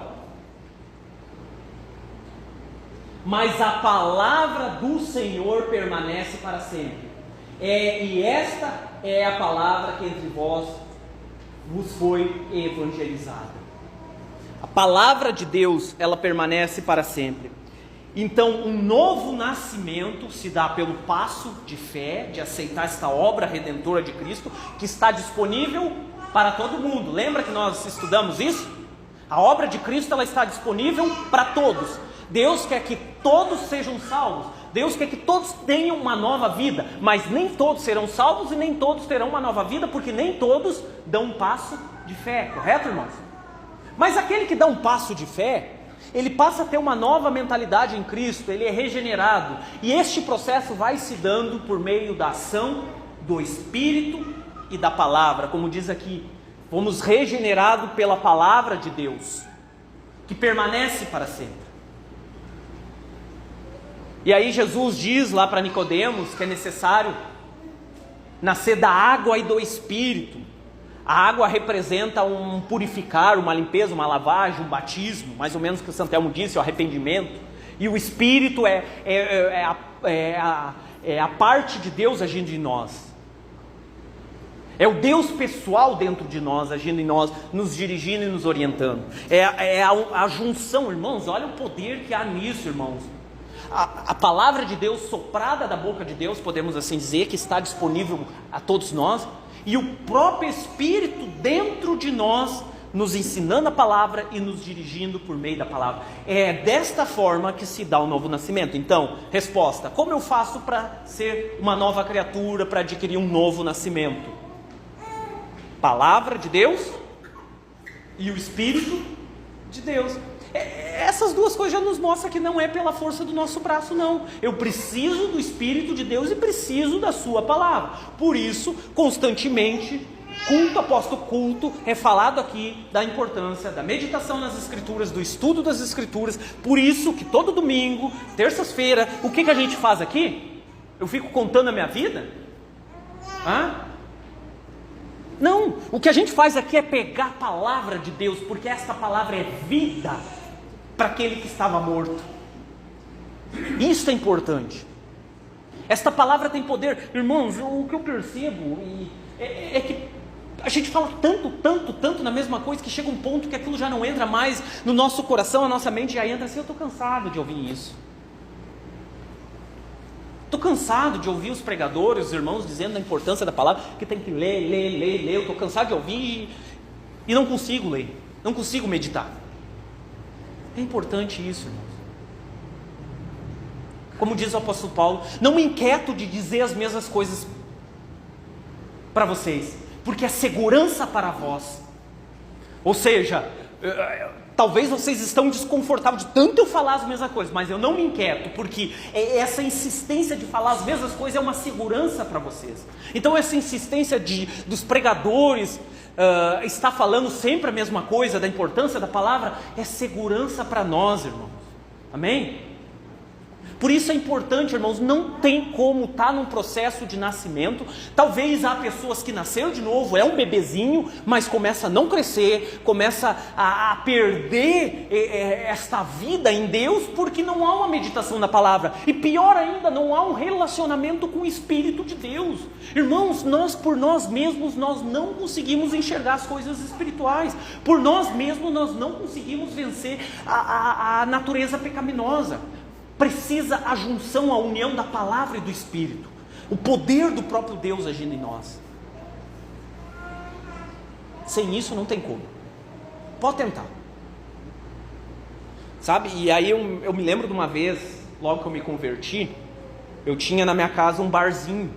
Mas a palavra do Senhor permanece para sempre. E esta é a palavra que entre vós vos foi evangelizada. A palavra de Deus, ela permanece para sempre. Então, um novo nascimento se dá pelo passo de fé, de aceitar esta obra redentora de Cristo, que está disponível para todo mundo. Lembra que nós estudamos isso? A obra de Cristo, ela está disponível para todos. Deus quer que todos sejam salvos. Deus quer que todos tenham uma nova vida. Mas nem todos serão salvos e nem todos terão uma nova vida, porque nem todos dão um passo de fé. Correto, irmãos? Mas aquele que dá um passo de fé, ele passa a ter uma nova mentalidade em Cristo, ele é regenerado. E este processo vai se dando por meio da ação do Espírito e da palavra. Como diz aqui, fomos regenerados pela palavra de Deus, que permanece para sempre. E aí Jesus diz lá para Nicodemos que é necessário nascer da água e do Espírito. A água representa um purificar, uma limpeza, uma lavagem, um batismo, mais ou menos o que o Santelmo disse, o arrependimento. E o Espírito é a parte de Deus agindo em nós. É o Deus pessoal dentro de nós, agindo em nós, nos dirigindo e nos orientando. É a junção, irmãos, olha o poder que há nisso, irmãos. A palavra de Deus soprada da boca de Deus, podemos assim dizer, que está disponível a todos nós. E o próprio Espírito dentro de nós, nos ensinando a palavra e nos dirigindo por meio da palavra. É desta forma que se dá o novo nascimento. Então, resposta: como eu faço para ser uma nova criatura, para adquirir um novo nascimento? Palavra de Deus e o Espírito de Deus. Essas duas coisas já nos mostram que não é pela força do nosso braço, não. Eu preciso do Espírito de Deus e preciso da sua palavra. Por isso, constantemente, culto após culto, é falado aqui da importância da meditação nas Escrituras, do estudo das Escrituras. Por isso que todo domingo, terças-feira, o que a gente faz aqui? Eu fico contando a minha vida? Não, o que a gente faz aqui é pegar a palavra de Deus, porque esta palavra é vida para aquele que estava morto. Isso é importante. Esta palavra tem poder. Irmãos, o que eu percebo é que a gente fala tanto na mesma coisa, que chega um ponto que aquilo já não entra mais no nosso coração, a nossa mente já entra assim, eu estou cansado de ouvir isso. Estou cansado de ouvir os pregadores, os irmãos dizendo da importância da palavra, que tem que ler, eu estou cansado de ouvir e não consigo ler, não consigo meditar. É importante isso, irmãos. Como diz o apóstolo Paulo, não me inquieto de dizer as mesmas coisas para vocês, porque é segurança para vós. Ou seja, talvez vocês estão desconfortáveis de tanto eu falar as mesmas coisas, mas eu não me inquieto, porque essa insistência de falar as mesmas coisas é uma segurança para vocês. Então essa insistência dos pregadores está falando sempre a mesma coisa, da importância da palavra, é segurança para nós, irmãos. Amém? Por isso é importante, irmãos, não tem como estar num processo de nascimento. Talvez há pessoas que nasceram de novo, é um bebezinho, mas começa a não crescer, começa a perder esta vida em Deus, porque não há uma meditação na palavra. E pior ainda, não há um relacionamento com o Espírito de Deus. Irmãos, nós por nós mesmos, nós não conseguimos enxergar as coisas espirituais. Por nós mesmos, nós não conseguimos vencer a natureza pecaminosa. Precisa a junção, a união da palavra e do Espírito, o poder do próprio Deus agindo em nós. Sem isso não tem como. Pode tentar. Sabe, e aí eu me lembro de uma vez, logo que eu me converti, eu tinha na minha casa um barzinho,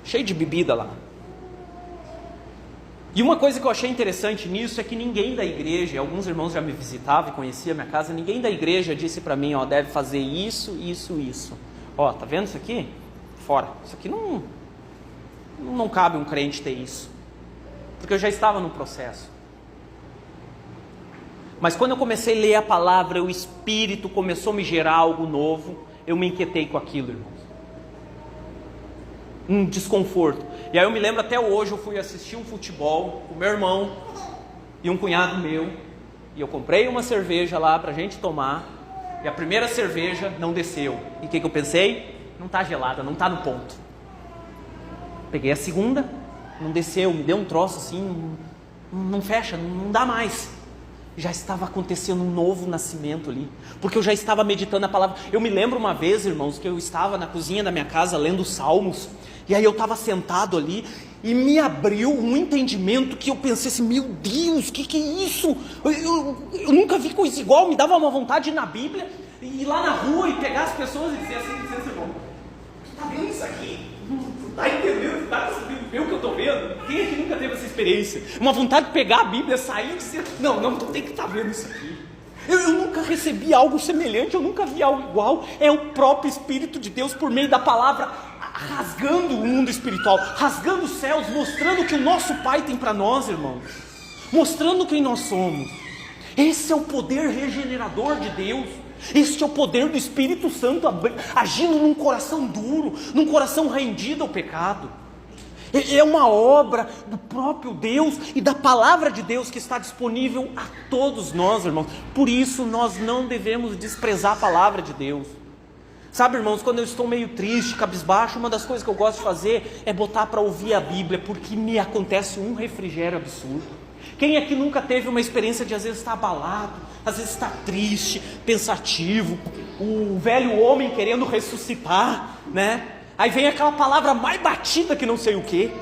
cheio de bebida lá. E uma coisa que eu achei interessante nisso é que ninguém da igreja, alguns irmãos já me visitavam e conheciam a minha casa, ninguém da igreja disse para mim, ó, deve fazer isso. Ó, tá vendo isso aqui? Fora. Isso aqui não cabe um crente ter isso. Porque eu já estava no processo. Mas quando eu comecei a ler a palavra, o Espírito começou a me gerar algo novo, eu me inquietei com aquilo, irmãos. Um desconforto. E aí eu me lembro até hoje, eu fui assistir um futebol com meu irmão e um cunhado meu, e eu comprei uma cerveja lá pra gente tomar, e a primeira cerveja não desceu. E o que eu pensei? Não tá gelada, não tá no ponto. Peguei a segunda, não desceu, me deu um troço assim, não fecha, não dá mais. Já estava acontecendo um novo nascimento ali, porque eu já estava meditando a palavra. Eu me lembro uma vez, irmãos, que eu estava na cozinha da minha casa lendo os Salmos, e aí eu estava sentado ali, e me abriu um entendimento que eu pensei assim, meu Deus, que é isso? Eu nunca vi coisa igual, me dava uma vontade de ir na Bíblia, e ir lá na rua e pegar as pessoas e dizer assim, irmão, tu tá vendo isso aqui? Tu tá entendendo? Tu tá conseguindo ver o que eu tô vendo? Quem é que nunca teve essa experiência? Uma vontade de pegar a Bíblia, sair e dizer, não, tu tem que estar vendo isso aqui. Eu nunca recebi algo semelhante, eu nunca vi algo igual. É o próprio Espírito de Deus por meio da palavra rasgando o mundo espiritual, rasgando os céus, mostrando o que o nosso Pai tem para nós, irmãos, mostrando quem nós somos. Esse é o poder regenerador de Deus. Este é o poder do Espírito Santo agindo num coração duro, num coração rendido ao pecado. É uma obra do próprio Deus e da palavra de Deus que está disponível a todos nós, irmãos. Por isso nós não devemos desprezar a palavra de Deus. Sabe, irmãos, quando eu estou meio triste, cabisbaixo, uma das coisas que eu gosto de fazer é botar para ouvir a Bíblia, porque me acontece um refrigério absurdo. Quem aqui nunca teve uma experiência de às vezes estar abalado, às vezes estar triste, pensativo, o velho homem querendo ressuscitar, né? Aí vem aquela palavra mais batida que não sei o que.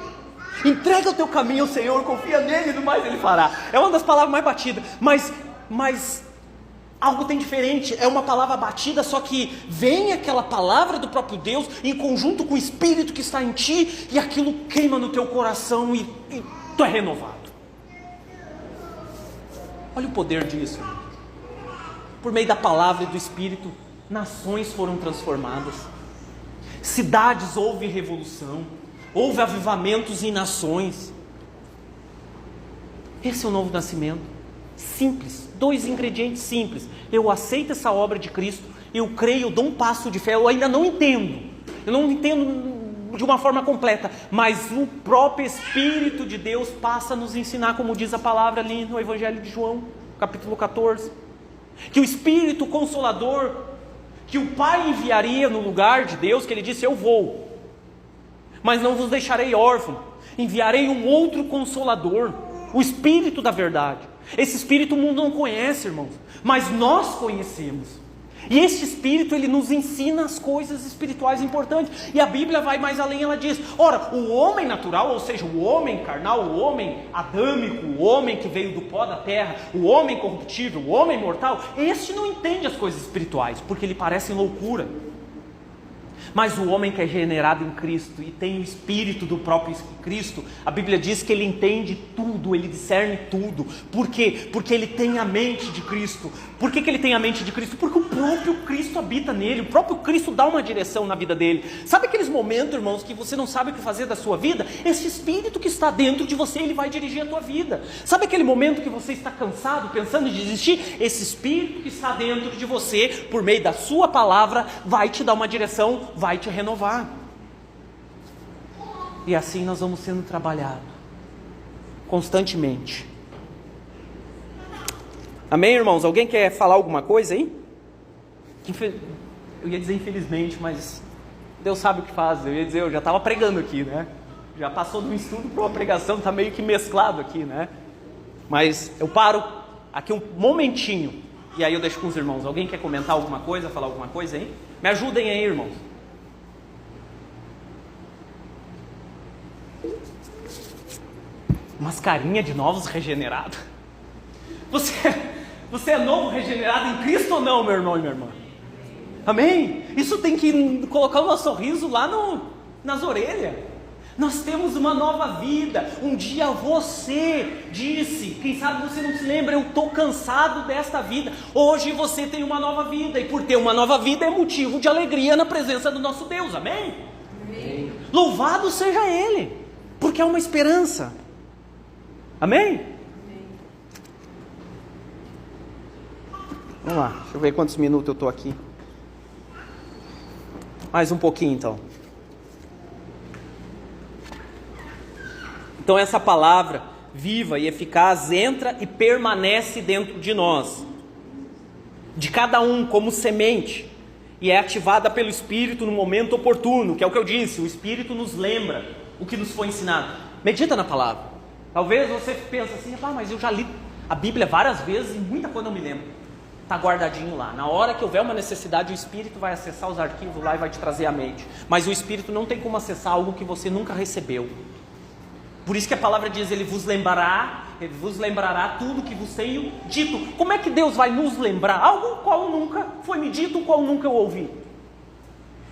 Entrega o teu caminho ao Senhor, confia nele e no mais ele fará. É uma das palavras mais batidas, mas algo tem diferente, é uma palavra batida, só que vem aquela palavra do próprio Deus em conjunto com o Espírito que está em ti, e aquilo queima no teu coração e tu é renovado. Olha o poder disso. Por meio da palavra e do Espírito, nações foram transformadas, cidades houve revolução, houve avivamentos em nações. Esse é o novo nascimento. Simples, 2 ingredientes simples. Eu aceito essa obra de Cristo, eu creio, eu dou um passo de fé. Eu ainda não entendo, de uma forma completa, mas o próprio Espírito de Deus passa a nos ensinar, como diz a palavra ali no Evangelho de João, capítulo 14, que o Espírito Consolador, que o Pai enviaria no lugar de Deus, que Ele disse: eu vou, mas não vos deixarei órfãos, enviarei um outro Consolador, o Espírito da verdade. Esse Espírito o mundo não conhece, irmãos, mas nós conhecemos. E este Espírito, ele nos ensina as coisas espirituais importantes. E a Bíblia vai mais além, ela diz: ora, o homem natural, ou seja, o homem carnal, o homem adâmico, o homem que veio do pó da terra, o homem corruptível, o homem mortal, este não entende as coisas espirituais, porque lhe parecem loucura. Mas o homem que é regenerado em Cristo e tem o Espírito do próprio Cristo, a Bíblia diz que ele entende tudo, ele discerne tudo. Por quê? Porque ele tem a mente de Cristo. Por que ele tem a mente de Cristo? Porque o próprio Cristo habita nele, o próprio Cristo dá uma direção na vida dele. Sabe aqueles momentos, irmãos, que você não sabe o que fazer da sua vida? Esse Espírito que está dentro de você, ele vai dirigir a tua vida. Sabe aquele momento que você está cansado, pensando em desistir? Esse Espírito que está dentro de você, por meio da sua palavra, vai te dar uma direção, vai te renovar. E assim nós vamos sendo trabalhados constantemente. Amém, irmãos? Alguém quer falar alguma coisa aí? Eu ia dizer infelizmente, mas Deus sabe o que faz. Eu ia dizer, eu já estava pregando aqui, né? Já passou de um estudo para uma pregação, está meio que mesclado aqui, né? Mas eu paro aqui um momentinho e aí eu deixo com os irmãos. Alguém quer comentar alguma coisa, falar alguma coisa aí? Me ajudem aí, irmãos. Mascarinha de novos regenerados. Você é novo regenerado em Cristo ou não, meu irmão e minha irmã? Amém? Isso tem que colocar o nosso sorriso lá nas orelhas. Nós temos uma nova vida. Um dia você disse, quem sabe você não se lembra, eu estou cansado desta vida. Hoje você tem uma nova vida, e por ter uma nova vida é motivo de alegria na presença do nosso Deus. Amém? Amém. Louvado seja Ele, porque é uma esperança. Amém? Vamos lá, deixa eu ver quantos minutos eu estou aqui. Mais um pouquinho então. Então essa palavra viva e eficaz entra e permanece dentro de nós, de cada um como semente, e é ativada pelo Espírito no momento oportuno, que é o que eu disse, o Espírito nos lembra o que nos foi ensinado. Medita na palavra. Talvez você pense assim: mas eu já li a Bíblia várias vezes e muita coisa não me lembro. Está guardadinho lá. Na hora que houver uma necessidade, o Espírito vai acessar os arquivos lá e vai te trazer à mente. Mas o Espírito não tem como acessar algo que você nunca recebeu. Por isso que a palavra diz: Ele vos lembrará tudo que vos tenho dito. Como é que Deus vai nos lembrar? Algo qual nunca foi me dito, qual nunca eu ouvi.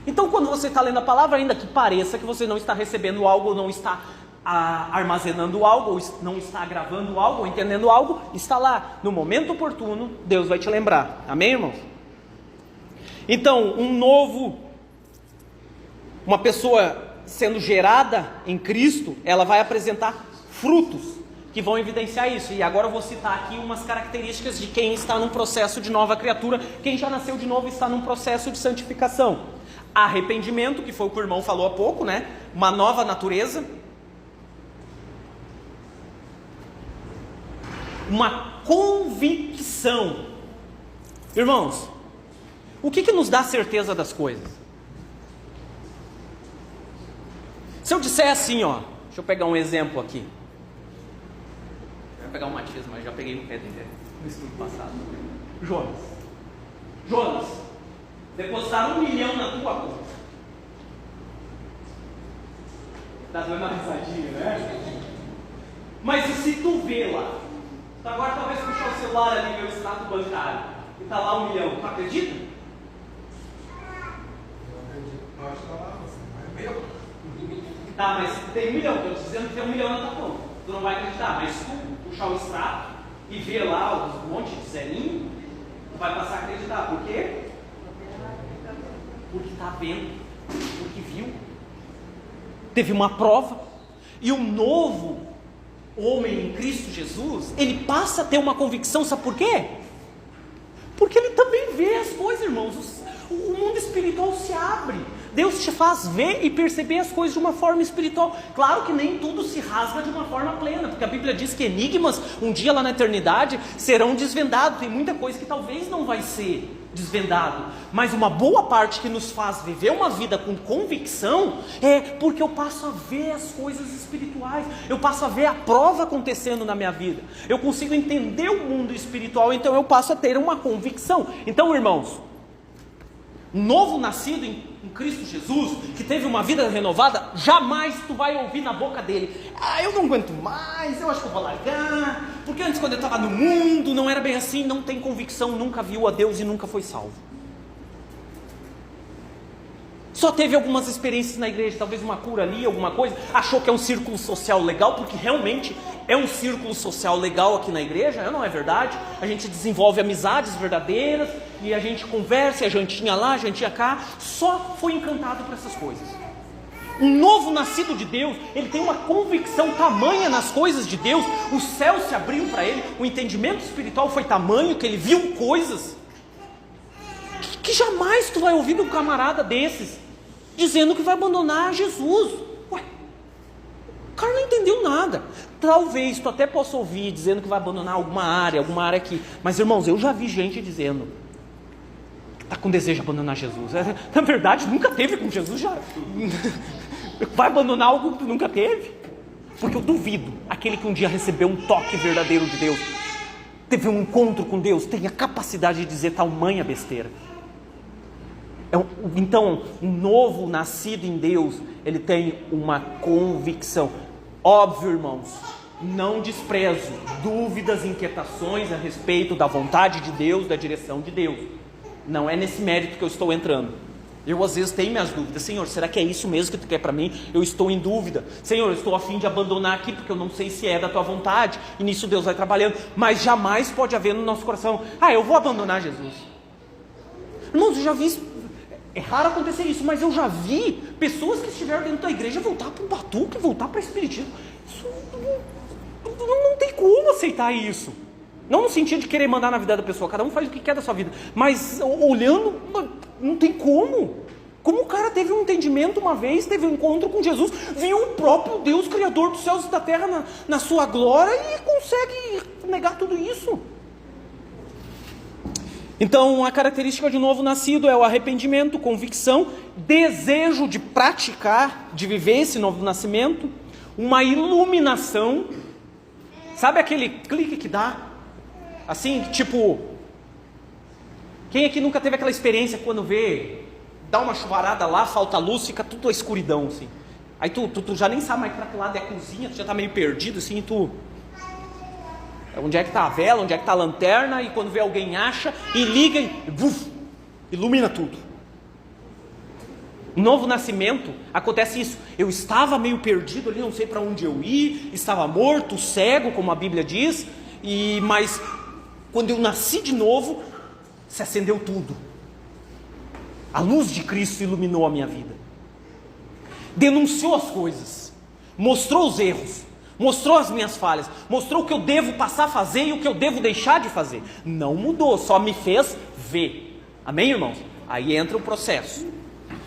Então quando você está lendo a palavra, ainda que pareça que você não está recebendo algo, ou não está armazenando algo, ou não está gravando algo, ou entendendo algo, está lá. No momento oportuno, Deus vai te lembrar. Amém, irmãos? Então, uma pessoa sendo gerada em Cristo, ela vai apresentar frutos que vão evidenciar isso. E agora eu vou citar aqui umas características de quem está num processo de nova criatura. Quem já nasceu de novo está num processo de santificação. Arrependimento, que foi o que o irmão falou há pouco, né? Uma nova natureza. Uma convicção. Irmãos, o que nos dá certeza das coisas? Se eu disser assim, deixa eu pegar um exemplo aqui. Eu vou pegar o Matias, mas já peguei no pé dele no estudo passado. Jonas, depositaram 1 milhão na tua conta. Tá dando uma risadinha, né? Mas e se tu vê lá? Tu agora talvez puxar o celular ali, ver o extrato bancário, e tá lá 1 milhão. Tu acredita? Eu acredito. Eu acho que tá lá, mas é meu. Tá, mas se tem 1 milhão, eu estou dizendo que tem 1 milhão na tua conta. Tu não vai acreditar, mas se tu puxar o extrato e ver lá um monte de zerinho, tu vai passar a acreditar. Por quê? Porque está vendo, porque viu. Teve uma prova. E o novo homem em Cristo Jesus, ele passa a ter uma convicção, sabe por quê? Porque ele também vê as coisas, irmãos. O mundo espiritual se abre. Deus te faz ver e perceber as coisas de uma forma espiritual. Claro que nem tudo se rasga de uma forma plena, porque a Bíblia diz que enigmas, um dia lá na eternidade, serão desvendados. Tem muita coisa que talvez não vai ser desvendado, mas uma boa parte que nos faz viver uma vida com convicção é porque eu passo a ver as coisas espirituais, eu passo a ver a prova acontecendo na minha vida, eu consigo entender o mundo espiritual, então eu passo a ter uma convicção. Então, irmãos, novo nascido em Cristo Jesus, que teve uma vida renovada, jamais tu vai ouvir na boca dele: ah, eu não aguento mais, eu acho que eu vou largar, porque antes quando eu estava no mundo não era bem assim. Não tem convicção, nunca viu a Deus e nunca foi salvo. Só teve algumas experiências na igreja, talvez uma cura ali, alguma coisa, achou que é um círculo social legal, porque realmente é um círculo social legal aqui na igreja, não é verdade? A gente desenvolve amizades verdadeiras, e a gente conversa, e a jantinha lá, a jantinha cá, só foi encantado por essas coisas. Um novo nascido de Deus, ele tem uma convicção tamanha nas coisas de Deus, o céu se abriu para ele, o entendimento espiritual foi tamanho, que ele viu coisas, que jamais tu vai ouvir de um camarada desses, dizendo que vai abandonar Jesus. Ué, o cara não entendeu nada. Talvez tu até possa ouvir dizendo que vai abandonar alguma área aqui, mas irmãos, eu já vi gente dizendo que está com desejo de abandonar Jesus. Na verdade, nunca teve com Jesus, já vai abandonar algo que tu nunca teve? Porque eu duvido aquele que um dia recebeu um toque verdadeiro de Deus, teve um encontro com Deus, tem a capacidade de dizer tamanha besteira. Então, um novo nascido em Deus, ele tem uma convicção. Óbvio, irmãos, não desprezo dúvidas, inquietações a respeito da vontade de Deus, da direção de Deus. Não é nesse mérito que eu estou entrando. Eu às vezes tenho minhas dúvidas. Senhor, será que é isso mesmo que tu quer para mim? Eu estou em dúvida. Senhor, eu estou a fim de abandonar aqui, porque eu não sei se é da tua vontade. E nisso Deus vai trabalhando. Mas jamais pode haver no nosso coração: ah, eu vou abandonar Jesus. Irmãos, eu já vi isso. É raro acontecer isso, mas eu já vi pessoas que estiveram dentro da igreja voltar para o batuque, voltar para o espiritismo. Isso não tem como aceitar isso. Não no sentido de querer mandar na vida da pessoa, cada um faz o que quer da sua vida, mas olhando, não tem como. Como o cara teve um entendimento uma vez, teve um encontro com Jesus, viu o próprio Deus, Criador dos céus e da terra na sua glória, e consegue negar tudo isso. Então, a característica de novo nascido é o arrependimento, convicção, desejo de praticar, de viver esse novo nascimento, uma iluminação. Sabe aquele clique que dá? Assim, tipo, quem aqui nunca teve aquela experiência quando vê, dá uma chuvarada lá, falta luz, fica tudo a escuridão, assim. Aí tu já nem sabe mais para que lado é a cozinha, tu já tá meio perdido, assim, onde é que está a vela, onde é que está a lanterna, e quando vê alguém acha, e liga, e ilumina tudo. No novo nascimento, acontece isso. Eu estava meio perdido ali, não sei para onde eu ir, estava morto, cego, como a Bíblia diz, mas quando eu nasci de novo, se acendeu tudo. A luz de Cristo iluminou a minha vida. Denunciou as coisas, mostrou os erros, mostrou as minhas falhas, mostrou o que eu devo passar a fazer e o que eu devo deixar de fazer. Não mudou, só me fez ver. Amém, irmãos? Aí entra o processo.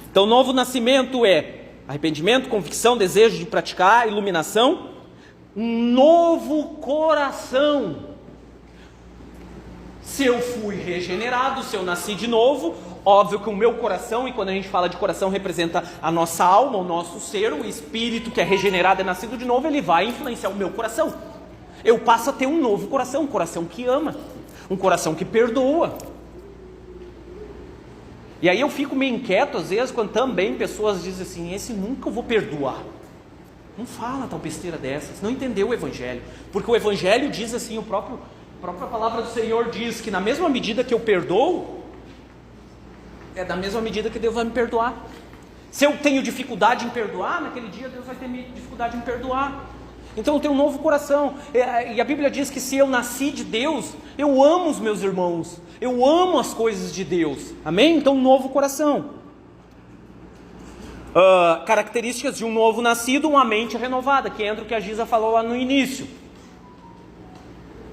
Então, novo nascimento é arrependimento, convicção, desejo de praticar, iluminação, um novo coração. Se eu fui regenerado, se eu nasci de novo, óbvio que o meu coração, e quando a gente fala de coração, representa a nossa alma, o nosso ser, o espírito que é regenerado, é nascido de novo, ele vai influenciar o meu coração. Eu passo a ter um novo coração, um coração que ama, um coração que perdoa. E aí eu fico meio inquieto às vezes quando também pessoas dizem assim: esse nunca eu vou perdoar. Não fala tal besteira dessas, não entendeu o Evangelho. Porque o Evangelho diz assim, a própria palavra do Senhor diz que na mesma medida que eu perdoo, é da mesma medida que Deus vai me perdoar. Se eu tenho dificuldade em perdoar, naquele dia Deus vai ter dificuldade em perdoar. Então eu tenho um novo coração. E a Bíblia diz que se eu nasci de Deus, eu amo os meus irmãos, eu amo as coisas de Deus. Amém? Então um novo coração. Características de um novo nascido: uma mente renovada, que entra o que a Giza falou lá no início,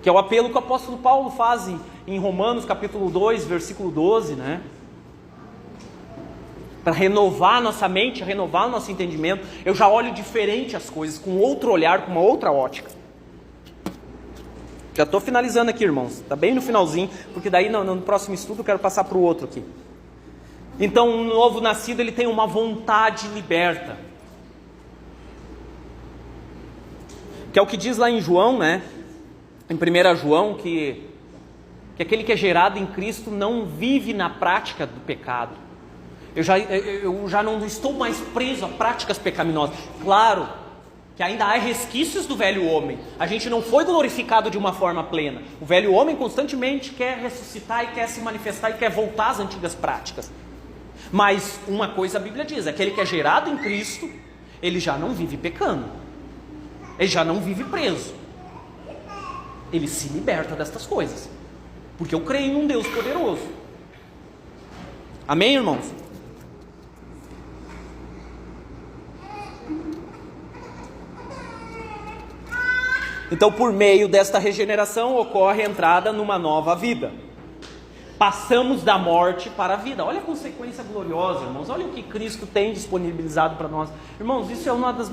que é o apelo que o apóstolo Paulo faz em Romanos capítulo 2, versículo 12, né? para renovar a nossa mente, renovar o nosso entendimento. Eu já olho diferente as coisas, com outro olhar, com uma outra ótica. Já estou finalizando aqui, irmãos. Está bem no finalzinho, porque daí no próximo estudo eu quero passar para o outro aqui. Então, um novo nascido, ele tem uma vontade liberta. Que é o que diz lá em João, né? Em 1 João, que aquele que é gerado em Cristo não vive na prática do pecado. Eu já não estou mais preso a práticas pecaminosas. Claro que ainda há resquícios do velho homem. A gente não foi glorificado de uma forma plena. O velho homem constantemente quer ressuscitar e quer se manifestar e quer voltar às antigas práticas. Mas uma coisa a Bíblia diz: aquele que é gerado em Cristo, ele já não vive pecando. Ele já não vive preso. Ele se liberta destas coisas. Porque eu creio em um Deus poderoso. Amém, irmãos? Então, por meio desta regeneração, ocorre a entrada numa nova vida. Passamos da morte para a vida. Olha a consequência gloriosa, irmãos. Olha o que Cristo tem disponibilizado para nós. Irmãos, isso é uma das